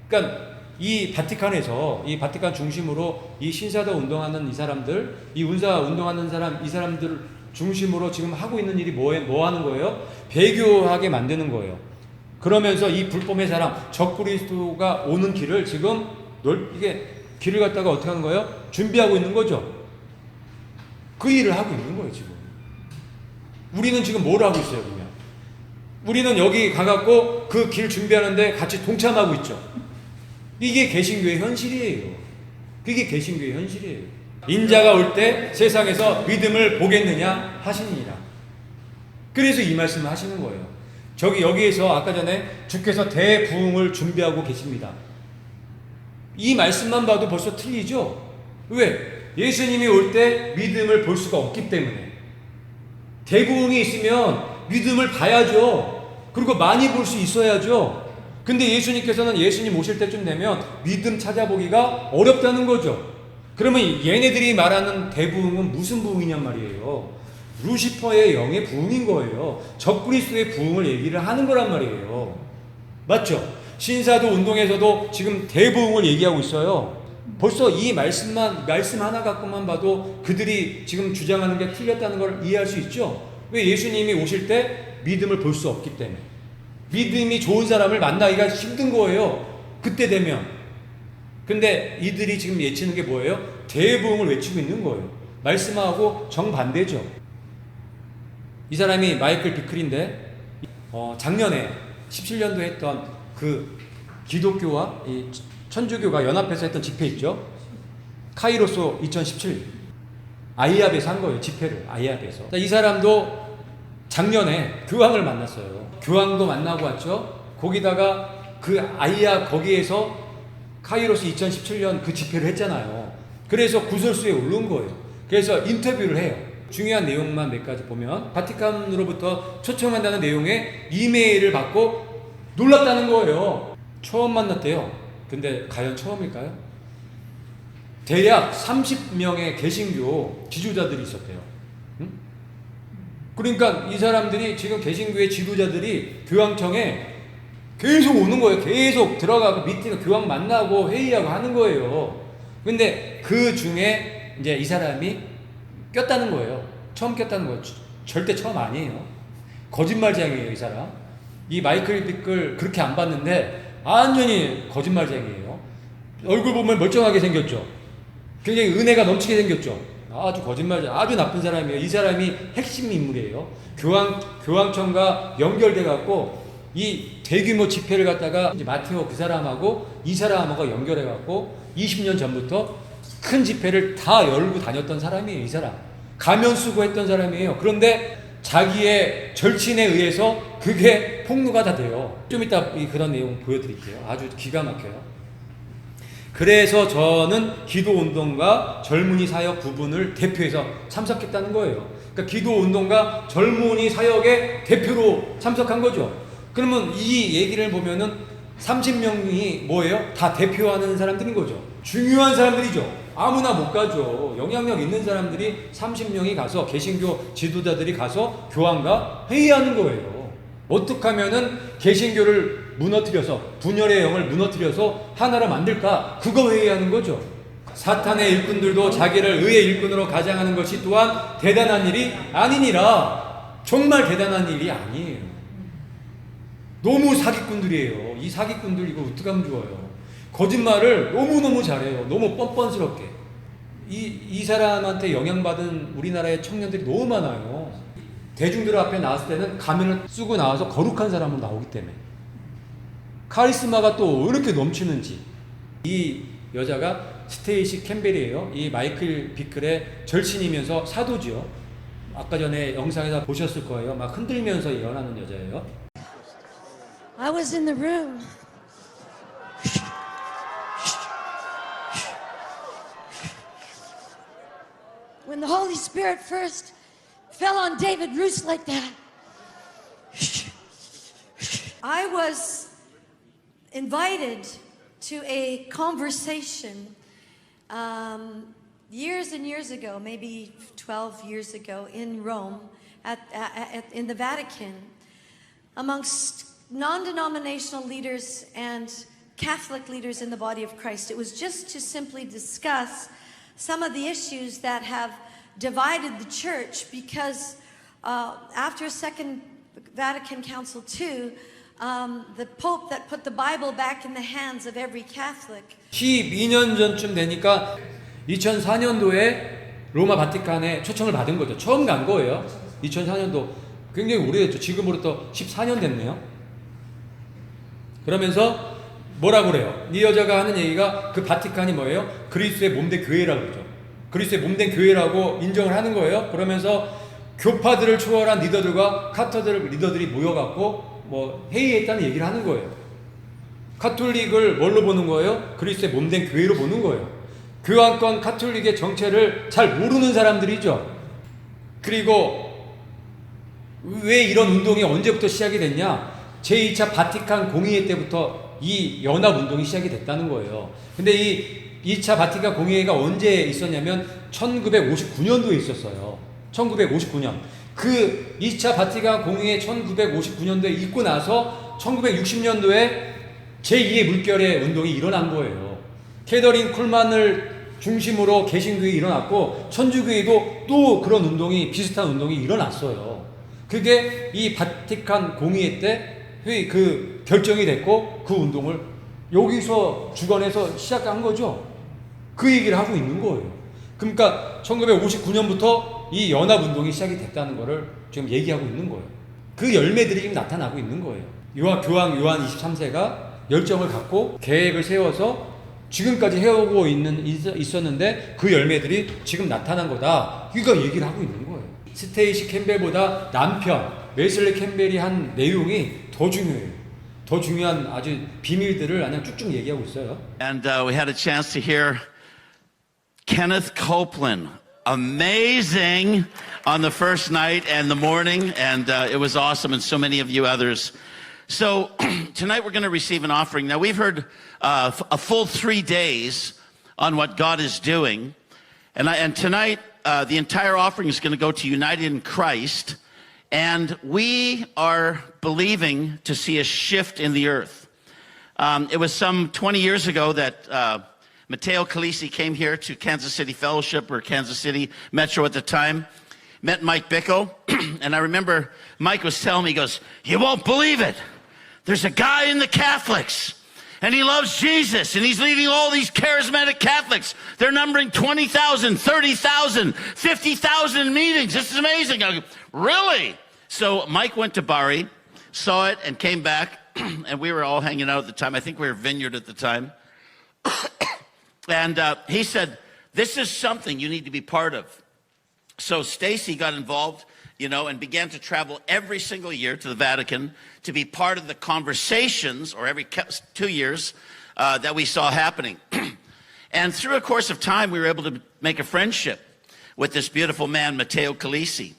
그러니까 이 바티칸에서 이 바티칸 중심으로 이 신사도 운동하는 이 사람들, 이 운사 운동하는 사람, 이 사람들 중심으로 지금 하고 있는 일이 뭐 하는 거예요? 배교하게 만드는 거예요. 그러면서 이 불법의 사람, 적그리스도가 오는 길을 지금 이게 길을 갖다가 어떻게 하는 거예요? 준비하고 있는 거죠. 그 일을 하고 있는 거예요, 지금. 우리는 지금 뭘 하고 있어요, 그러면? 우리는 여기 가갖고 그 길 준비하는데 같이 동참하고 있죠. 이게 개신교의 현실이에요. 그게 개신교의 현실이에요. 인자가 올 때 세상에서 믿음을 보겠느냐 하시니라. 그래서 이 말씀을 하시는 거예요. 여기에서 아까 전에 주께서 대부흥을 준비하고 계십니다. 이 말씀만 봐도 벌써 틀리죠? 왜? 예수님이 올 때 믿음을 볼 수가 없기 때문에. 대부흥이 있으면 믿음을 봐야죠. 그리고 많이 볼 수 있어야죠. 근데 예수님께서는 예수님 오실 때쯤 되면 믿음 찾아보기가 어렵다는 거죠. 그러면 얘네들이 말하는 대부흥은 무슨 부흥이냔 말이에요. 루시퍼의 영의 부흥인 거예요. 적그리스도의 부흥을 얘기를 하는 거란 말이에요. 맞죠? 신사도 운동에서도 지금 대부흥을 얘기하고 있어요. 벌써 이 말씀 하나 갖고만 봐도 그들이 지금 주장하는 게 틀렸다는 걸 이해할 수 있죠. 왜? 예수님이 오실 때 믿음을 볼 수 없기 때문에. 믿음이 좋은 사람을 만나기가 힘든 거예요. 그때 되면. 근데 이들이 지금 외치는 게 뭐예요? 대부흥을 외치고 있는 거예요. 말씀하고 정반대죠. 이 사람이 마이클 비클인데 작년에 17년도에 했던 그 기독교와 이 천주교가 연합해서 했던 집회 있죠. 카이로소 2017 아이압에서 한 거예요. 집회를 아이압에서. 이 사람도 작년에 교황을 만났어요. 교황도 만나고 왔죠. 거기다가 그 아이압 거기에서 카이로스 2017년 그 집회를 했잖아요. 그래서 구설수에 오른 거예요. 그래서 인터뷰를 해요. 중요한 내용만 몇 가지 보면 바티칸으로부터 초청한다는 내용의 이메일을 받고 놀랐다는 거예요. 처음 만났대요. 근데 과연 처음일까요? 대략 30명의 개신교 지도자들이 있었대요. 응? 그러니까 이 사람들이 지금 개신교의 지도자들이 교황청에 계속 오는 거예요. 계속 들어가고 미팅, 교황 만나고 회의하고 하는 거예요. 근데 그 중에 이제 이 사람이 꼈다는 거예요. 처음 꼈다는 거예요. 절대 처음 아니에요. 거짓말쟁이에요, 이 사람. 이 마이클 비클 그렇게 안 봤는데 완전히 거짓말쟁이에요. 얼굴 보면 멀쩡하게 생겼죠. 굉장히 은혜가 넘치게 생겼죠. 아주 거짓말쟁이, 아주 나쁜 사람이에요. 이 사람이 핵심 인물이에요. 교황청과 연결돼 갖고 이 대규모 집회를 갖다가 이제 마테오 그 사람하고 이 사람하고 연결해 갖고 20년 전부터 큰 집회를 다 열고 다녔던 사람이에요. 이 사람 가면 쓰고 했던 사람이에요. 그런데 자기의 절친에 의해서 그게 폭로가 다 돼요. 좀 이따 그런 내용 보여드릴게요. 아주 기가 막혀요. 그래서 저는 기도운동과 젊은이 사역 부분을 대표해서 참석했다는 거예요. 그러니까 기도운동과 젊은이 사역의 대표로 참석한 거죠. 그러면 이 얘기를 보면은 30명이 뭐예요? 다 대표하는 사람들인 거죠. 중요한 사람들이죠. 아무나 못 가죠. 영향력 있는 사람들이 30명이 가서 개신교 지도자들이 가서 교황과 회의하는 거예요. 어떻게 하면은 개신교를 무너뜨려서 분열의 영을 무너뜨려서 하나로 만들까? 그거 회의하는 거죠. 사탄의 일꾼들도 자기를 의의 일꾼으로 가장하는 것이 또한 대단한 일이 아니니라. 정말 대단한 일이 아니에요. 너무 사기꾼들이에요. 이 사기꾼들 이거 어떻게 하면 좋아요. 거짓말을 너무너무 잘해요. 너무 뻔뻔스럽게. 이 사람한테 영향받은 우리나라의 청년들이 너무 많아요. 대중들 앞에 나왔을 때는 가면을 쓰고 나와서 거룩한 사람으로 나오기 때문에. 카리스마가 또 왜 이렇게 넘치는지. 이 여자가 스테이시 캠벨이에요. 이 마이클 비클의 절친이면서 사도죠. 아까 전에 영상에서 보셨을 거예요. 막 흔들면서 예언하는 여자예요. I was in the room. When the Holy Spirit first fell on David Roos like that. I was invited to a conversation years and years ago, maybe 12 years ago, in Rome, in the Vatican, amongst non-denominational leaders and Catholic leaders in the body of Christ. It was just to simply discuss some of the issues that have divided the church, because after Second Vatican Council II, the Pope that put the Bible back in the hands of every Catholic. 12년 전쯤 되니까 2004년도에 로마 바티칸에 초청을 받은 거죠. 처음 간 거예요. 2004년도 굉장히 오래됐죠. 지금으로부터 14년 됐네요. 그러면서 뭐라고 그래요? 이 여자가 하는 얘기가 그 바티칸이 뭐예요? 그리스의 몸된 교회라고 그러죠. 그리스의 몸된 교회라고 인정을 하는 거예요. 그러면서 교파들을 초월한 리더들과 카톨릭 리더들이 모여갖고 뭐 회의했다는 얘기를 하는 거예요. 카톨릭을 뭘로 보는 거예요? 그리스의 몸된 교회로 보는 거예요. 교황권 카톨릭의 정체를 잘 모르는 사람들이죠. 그리고 왜 이런 운동이 언제부터 시작이 됐냐? 제2차 바티칸 공의회 때부터 이 연합운동이 시작이 됐다는 거예요. 근데 이 2차 바티칸 공의회가 언제 있었냐면 1959년도에 있었어요. 1959년. 그 2차 바티칸 공의회 1959년도에 있고 나서 1960년도에 제2의 물결의 운동이 일어난 거예요. 캐더린 쿨만을 중심으로 개신교회 일어났고 천주교회도 또 그런 운동이 비슷한 운동이 일어났어요. 그게 이 바티칸 공의회 때 그 결정이 됐고 그 운동을 여기서 주관해서 시작한 거죠. 그 얘기를 하고 있는 거예요. 그러니까 1959년부터 이 연합운동이 시작이 됐다는 거를 지금 얘기하고 있는 거예요. 그 열매들이 지금 나타나고 있는 거예요. 교황 요한 23세가 열정을 갖고 계획을 세워서 지금까지 해오고 있었는데 그 열매들이 지금 나타난 거다. 이거 얘기를 하고 있는 거예요. 스테이시 캠벨보다 남편 웨슬리 캠벨이 한 내용이 더 중요해요. 더 중요한 아주 비밀들을 그냥 쭉쭉 얘기하고 있어요. And we had a chance to hear Kenneth Copeland. Amazing on the first night and the morning, and it was awesome, and so many of you others. So tonight we're going to receive an offering. Now we've heard a full 3 days on what God is doing, and tonight the entire offering is going to go to United in Christ, and we are believing to see a shift in the earth. It was some 20 years ago that Matteo Calisi came here to Kansas City Fellowship, or Kansas City Metro at the time, met Mike Bickle, and I remember Mike was telling me, he goes, "You won't believe it. There's a guy in the Catholics, and he loves Jesus, and he's leading all these charismatic Catholics. They're numbering 20,000, 30,000, 50,000 meetings. This is amazing." I go, "Really?" So Mike went to Bari, saw it, and came back, and we were all hanging out at the time. I think we were Vineyard at the time. And he said, "This is something you need to be part of." So Stacy got involved, and began to travel every single year to the Vatican to be part of the conversations, or every 2 years, that we saw happening. And through a course of time, we were able to make a friendship with this beautiful man, Matteo Calisi.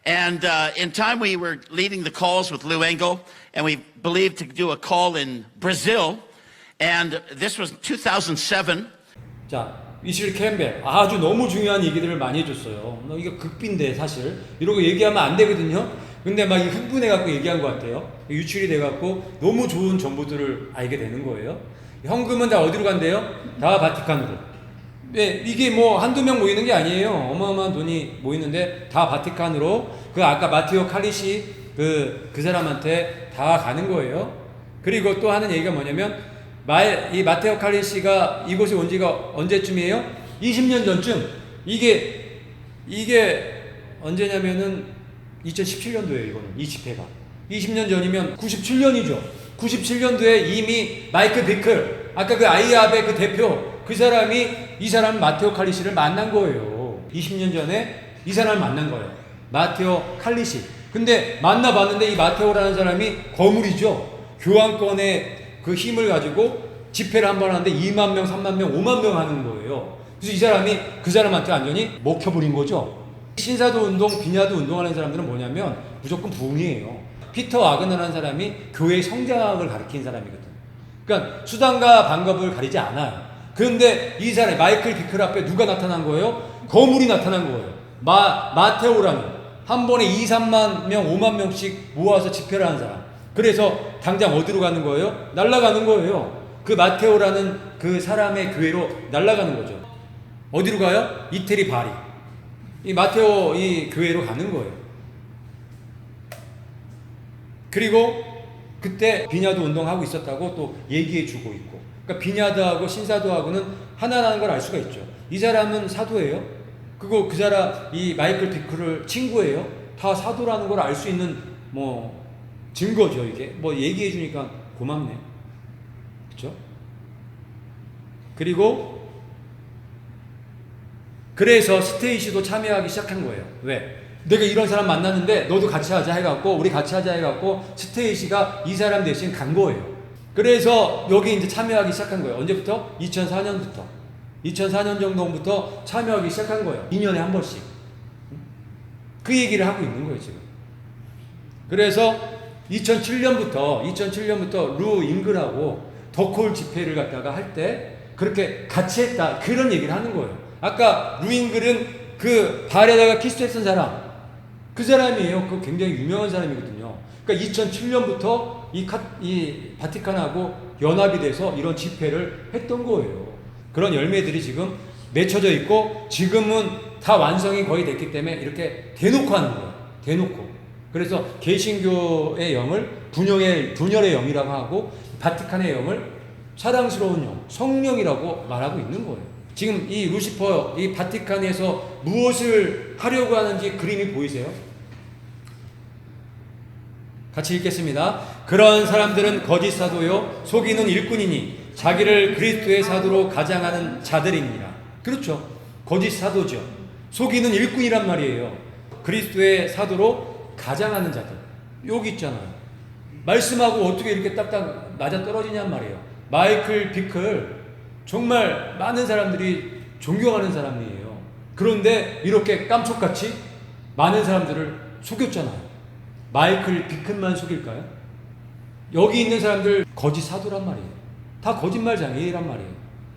And in time, we were leading the calls with Lou Engle, and we believed to do a call in Brazil. And this was 2007. 자, 이실 캠벨 아주 너무 중요한 얘기들을 많이 해줬어요. 이게 극비인데 사실 이러고 얘기하면 안 되거든요. 근데 막 흥분해갖고 얘기한 것 같아요. 유출이 돼갖고 너무 좋은 정보들을 알게 되는 거예요. 현금은 다 어디로 간대요? 다 바티칸으로. 네, 이게 뭐 한두 명 모이는 게 아니에요. 어마어마한 돈이 모이는데 다 바티칸으로 그 아까 마테오 칼리시 그 사람한테 다 가는 거예요. 그리고 또 하는 얘기가 뭐냐면 이 마테오 칼리시가 이곳에 온 지가 언제쯤이에요? 20년 전쯤. 이게 언제냐면은 2017년도에요. 이거는 이 집회가 20년 전이면 97년이죠. 97년도에 이미 마이클 비클 아까 그 아이압의 그 대표 그 사람이 이 사람 마테오 칼리시를 만난 거예요. 20년 전에 이 사람을 만난 거예요. 마테오 칼리시. 근데 만나봤는데 이 마테오라는 사람이 거물이죠. 교황권의 그 힘을 가지고 집회를 한 번 하는데 2만 명, 3만 명, 5만 명 하는 거예요. 그래서 이 사람이 그 사람한테 완전히 먹혀버린 거죠. 신사도 운동, 비냐도 운동하는 사람들은 뭐냐면 무조건 부흥이에요. 피터 아그너라는 사람이 교회의 성장을 가리킨 사람이거든. 그러니까 수단과 방법을 가리지 않아요. 그런데 이 사람이 마이클 비클 앞에 누가 나타난 거예요? 거물이 나타난 거예요. 마테오라는 한 번에 2, 3만 명, 5만 명씩 모아서 집회를 하는 사람. 그래서 당장 어디로 가는 거예요? 날아가는 거예요. 그 마테오라는 그 사람의 교회로 날아가는 거죠. 어디로 가요? 이태리 바리. 이 마테오 이 교회로 가는 거예요. 그리고 그때 비냐드 운동하고 있었다고 또 얘기해 주고 있고. 그러니까 비냐드하고 신사도하고는 하나라는 걸 알 수가 있죠. 이 사람은 사도예요. 그리고 그 사람 이 마이클 비클을 친구예요. 다 사도라는 걸 알 수 있는 뭐 증거죠. 이게 뭐 얘기해 주니까 고맙네. 그렇죠? 그리고 그래서 스테이시도 참여하기 시작한 거예요. 왜? 내가 이런 사람 만났는데 너도 같이 하자 해갖고 우리 같이 하자 해갖고 스테이시가 이 사람 대신 간 거예요. 그래서 여기 이제 참여하기 시작한 거예요. 언제부터? 2004년부터. 2004년 정도부터 참여하기 시작한 거예요. 2년에 한 번씩. 그 얘기를 하고 있는 거예요, 지금. 그래서 2007년부터 루 잉글하고 더콜 집회를 갖다가 할 때 그렇게 같이 했다. 그런 얘기를 하는 거예요. 아까 루 잉글은 그 발에다가 키스했던 사람. 그 사람이에요. 그 굉장히 유명한 사람이거든요. 그러니까 2007년부터 이 바티칸하고 연합이 돼서 이런 집회를 했던 거예요. 그런 열매들이 지금 맺혀져 있고 지금은 다 완성이 거의 됐기 때문에 이렇게 대놓고 하는 거예요. 대놓고. 그래서 개신교의 영을 분열의 영이라고 하고 바티칸의 영을 사랑스러운 영, 성령이라고 말하고 있는 거예요. 지금 이 루시퍼, 이 바티칸에서 무엇을 하려고 하는지 그림이 보이세요? 같이 읽겠습니다. 그런 사람들은 거짓 사도요 속이는 일꾼이니 자기를 그리스도의 사도로 가장하는 자들이니라. 그렇죠. 거짓 사도죠. 속이는 일꾼이란 말이에요. 그리스도의 사도로 가장하는 자들. 여기 있잖아요. 말씀하고 어떻게 이렇게 딱딱 맞아 떨어지냔 말이에요. 마이클 비클 정말 많은 사람들이 존경하는 사람이에요. 그런데 이렇게 깜짝같이 많은 사람들을 속였잖아요. 마이클 비클만 속일까요? 여기 있는 사람들 거짓 사도란 말이에요. 다 거짓말장애란 말이에요.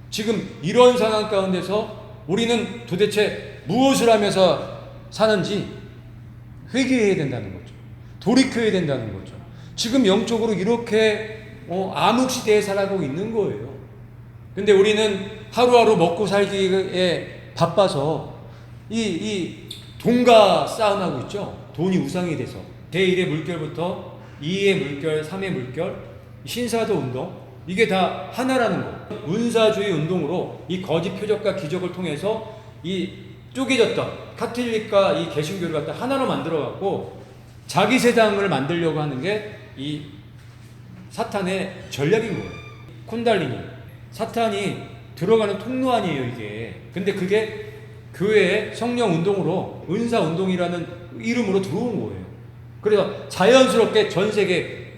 지금 이런 상황 가운데서 우리는 도대체 무엇을 하면서 사는지 회개해야 된다는 거죠. 돌이켜야 된다는 거죠. 지금 영적으로 이렇게 암흑시대에 살아가고 있는 거예요. 근데 우리는 하루하루 먹고 살기에 바빠서 이 돈과 싸움하고 있죠. 돈이 우상이 돼서. 제1의 물결부터 2의 물결, 3의 물결, 신사도 운동, 이게 다 하나라는 거. 은사주의 운동으로 이 거짓 표적과 기적을 통해서 이 쪼개졌던 카톨릭과 이 개신교를 갖다 하나로 만들어갖고 자기 세상을 만들려고 하는 게 이 사탄의 전략인 거예요. 콘달리니. 사탄이 들어가는 통로 아니에요, 이게. 근데 그게 교회의 성령 운동으로 은사 운동이라는 이름으로 들어온 거예요. 그래서 자연스럽게 전 세계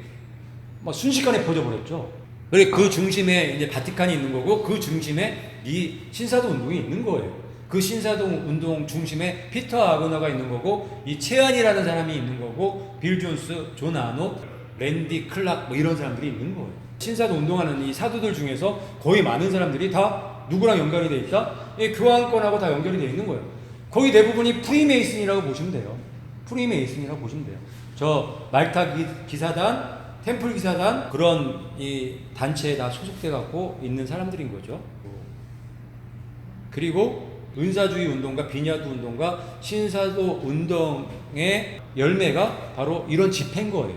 순식간에 퍼져버렸죠. 그 중심에 이제 바티칸이 있는 거고 그 중심에 이 신사도 운동이 있는 거예요. 그 신사도 운동 중심에 피터 아그너가 있는 거고 이 채안이라는 사람이 있는 거고 빌 존스, 존 아노, 랜디 클락 이런 사람들이 있는 거예요. 신사도 운동하는 이 사도들 중에서 거의 많은 사람들이 다 누구랑 연관이 돼 있다? 교환권하고 다 연결이 되어 있는 거예요. 거의 대부분이 프리메이슨이라고 보시면 돼요. 프리메이슨이라고 보시면 돼요. 저 말타 기사단, 템플 기사단 그런 이 단체에 다 소속돼 갖고 있는 사람들인 거죠. 그리고 은사주의 운동과 비냐드 운동과 신사도 운동의 열매가 바로 이런 집회인 거예요.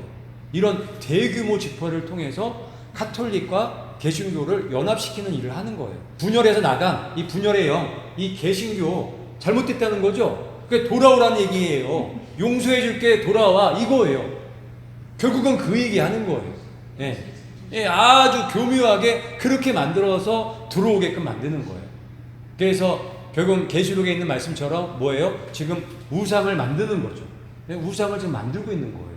이런 대규모 집회를 통해서 카톨릭과 개신교를 연합시키는 일을 하는 거예요. 분열에서 나간 이 분열의 영, 이 개신교 잘못됐다는 거죠. 그게 돌아오라는 얘기예요. 용서해 줄게 돌아와 이거예요. 결국은 그 얘기하는 거예요. 아주 교묘하게 그렇게 만들어서 들어오게끔 만드는 거예요. 그래서 결국은 계시록에 있는 말씀처럼 뭐예요? 지금 우상을 만드는 거죠. 우상을 지금 만들고 있는 거예요.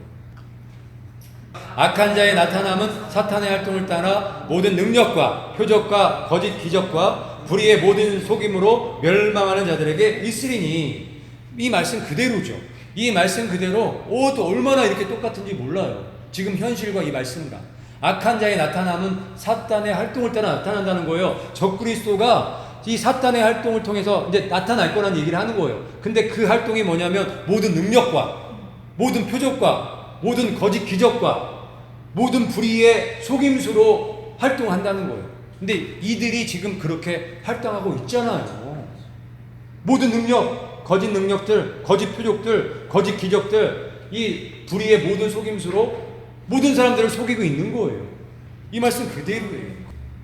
악한 자의 나타남은 사탄의 활동을 따라 모든 능력과 표적과 거짓 기적과 불의의 모든 속임으로 멸망하는 자들에게 있으리니 이 말씀 그대로죠. 이 말씀 그대로 또 얼마나 이렇게 똑같은지 몰라요. 지금 현실과 이 말씀과 악한 자의 나타남은 사탄의 활동을 따라 나타난다는 거예요. 적그리스도가 이 사탄의 활동을 통해서 이제 나타날 거라는 얘기를 하는 거예요. 근데 그 활동이 뭐냐면 모든 능력과 모든 표적과 모든 거짓 기적과 모든 불의의 속임수로 활동한다는 거예요. 근데 이들이 지금 그렇게 활동하고 있잖아요. 모든 능력, 거짓 능력들, 거짓 표적들, 거짓 기적들, 이 불의의 모든 속임수로 모든 사람들을 속이고 있는 거예요. 이 말씀 그대로예요.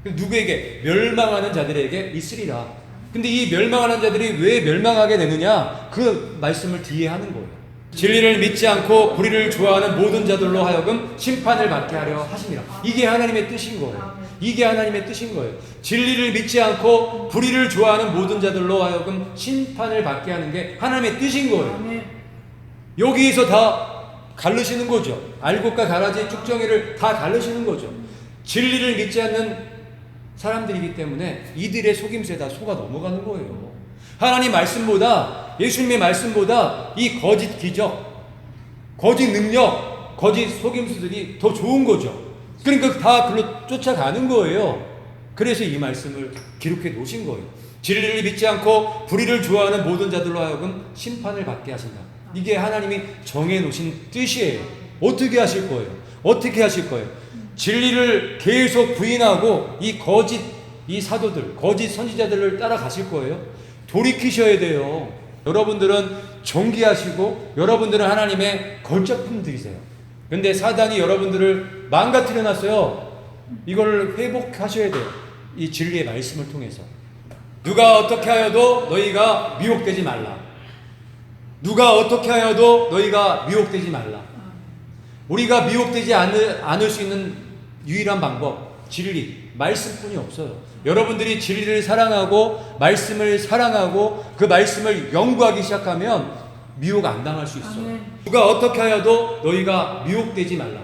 누구에게? 멸망하는 자들에게 있으리라. 근데 이 멸망하는 자들이 왜 멸망하게 되느냐? 그 말씀을 뒤에 하는 거예요. 진리를 믿지 않고 불의를 좋아하는 모든 자들로 하여금 심판을 받게 하려 하심이라. 이게 하나님의 뜻인 거예요. 이게 하나님의 뜻인 거예요. 진리를 믿지 않고 불의를 좋아하는 모든 자들로 하여금 심판을 받게 하는 게 하나님의 뜻인 거예요. 여기에서 다 가르시는 거죠. 알곡과 가라지, 쭉정이를 다 가르시는 거죠. 진리를 믿지 않는 사람들이기 때문에 이들의 속임수에 다 속아 넘어가는 거예요. 하나님 말씀보다, 예수님의 말씀보다 이 거짓 기적, 거짓 능력, 거짓 속임수들이 더 좋은 거죠. 그러니까 다 글로 쫓아가는 거예요. 그래서 이 말씀을 기록해 놓으신 거예요. 진리를 믿지 않고 불의를 좋아하는 모든 자들로 하여금 심판을 받게 하신다. 이게 하나님이 정해 놓으신 뜻이에요. 어떻게 하실 거예요? 어떻게 하실 거예요? 진리를 계속 부인하고 이 거짓 이 사도들, 거짓 선지자들을 따라가실 거예요. 돌이키셔야 돼요. 여러분들은 존귀하시고 여러분들은 하나님의 걸작품들이세요. 근데 사단이 여러분들을 망가뜨려 놨어요. 이걸 회복하셔야 돼요. 이 진리의 말씀을 통해서. 누가 어떻게 하여도 너희가 미혹되지 말라. 누가 어떻게 하여도 너희가 미혹되지 말라. 우리가 미혹되지 않을 수 있는 유일한 방법, 진리, 말씀뿐이 없어요. 여러분들이 진리를 사랑하고 말씀을 사랑하고 그 말씀을 연구하기 시작하면 미혹 안 당할 수 있어요. 누가 어떻게 하여도 너희가 미혹되지 말라.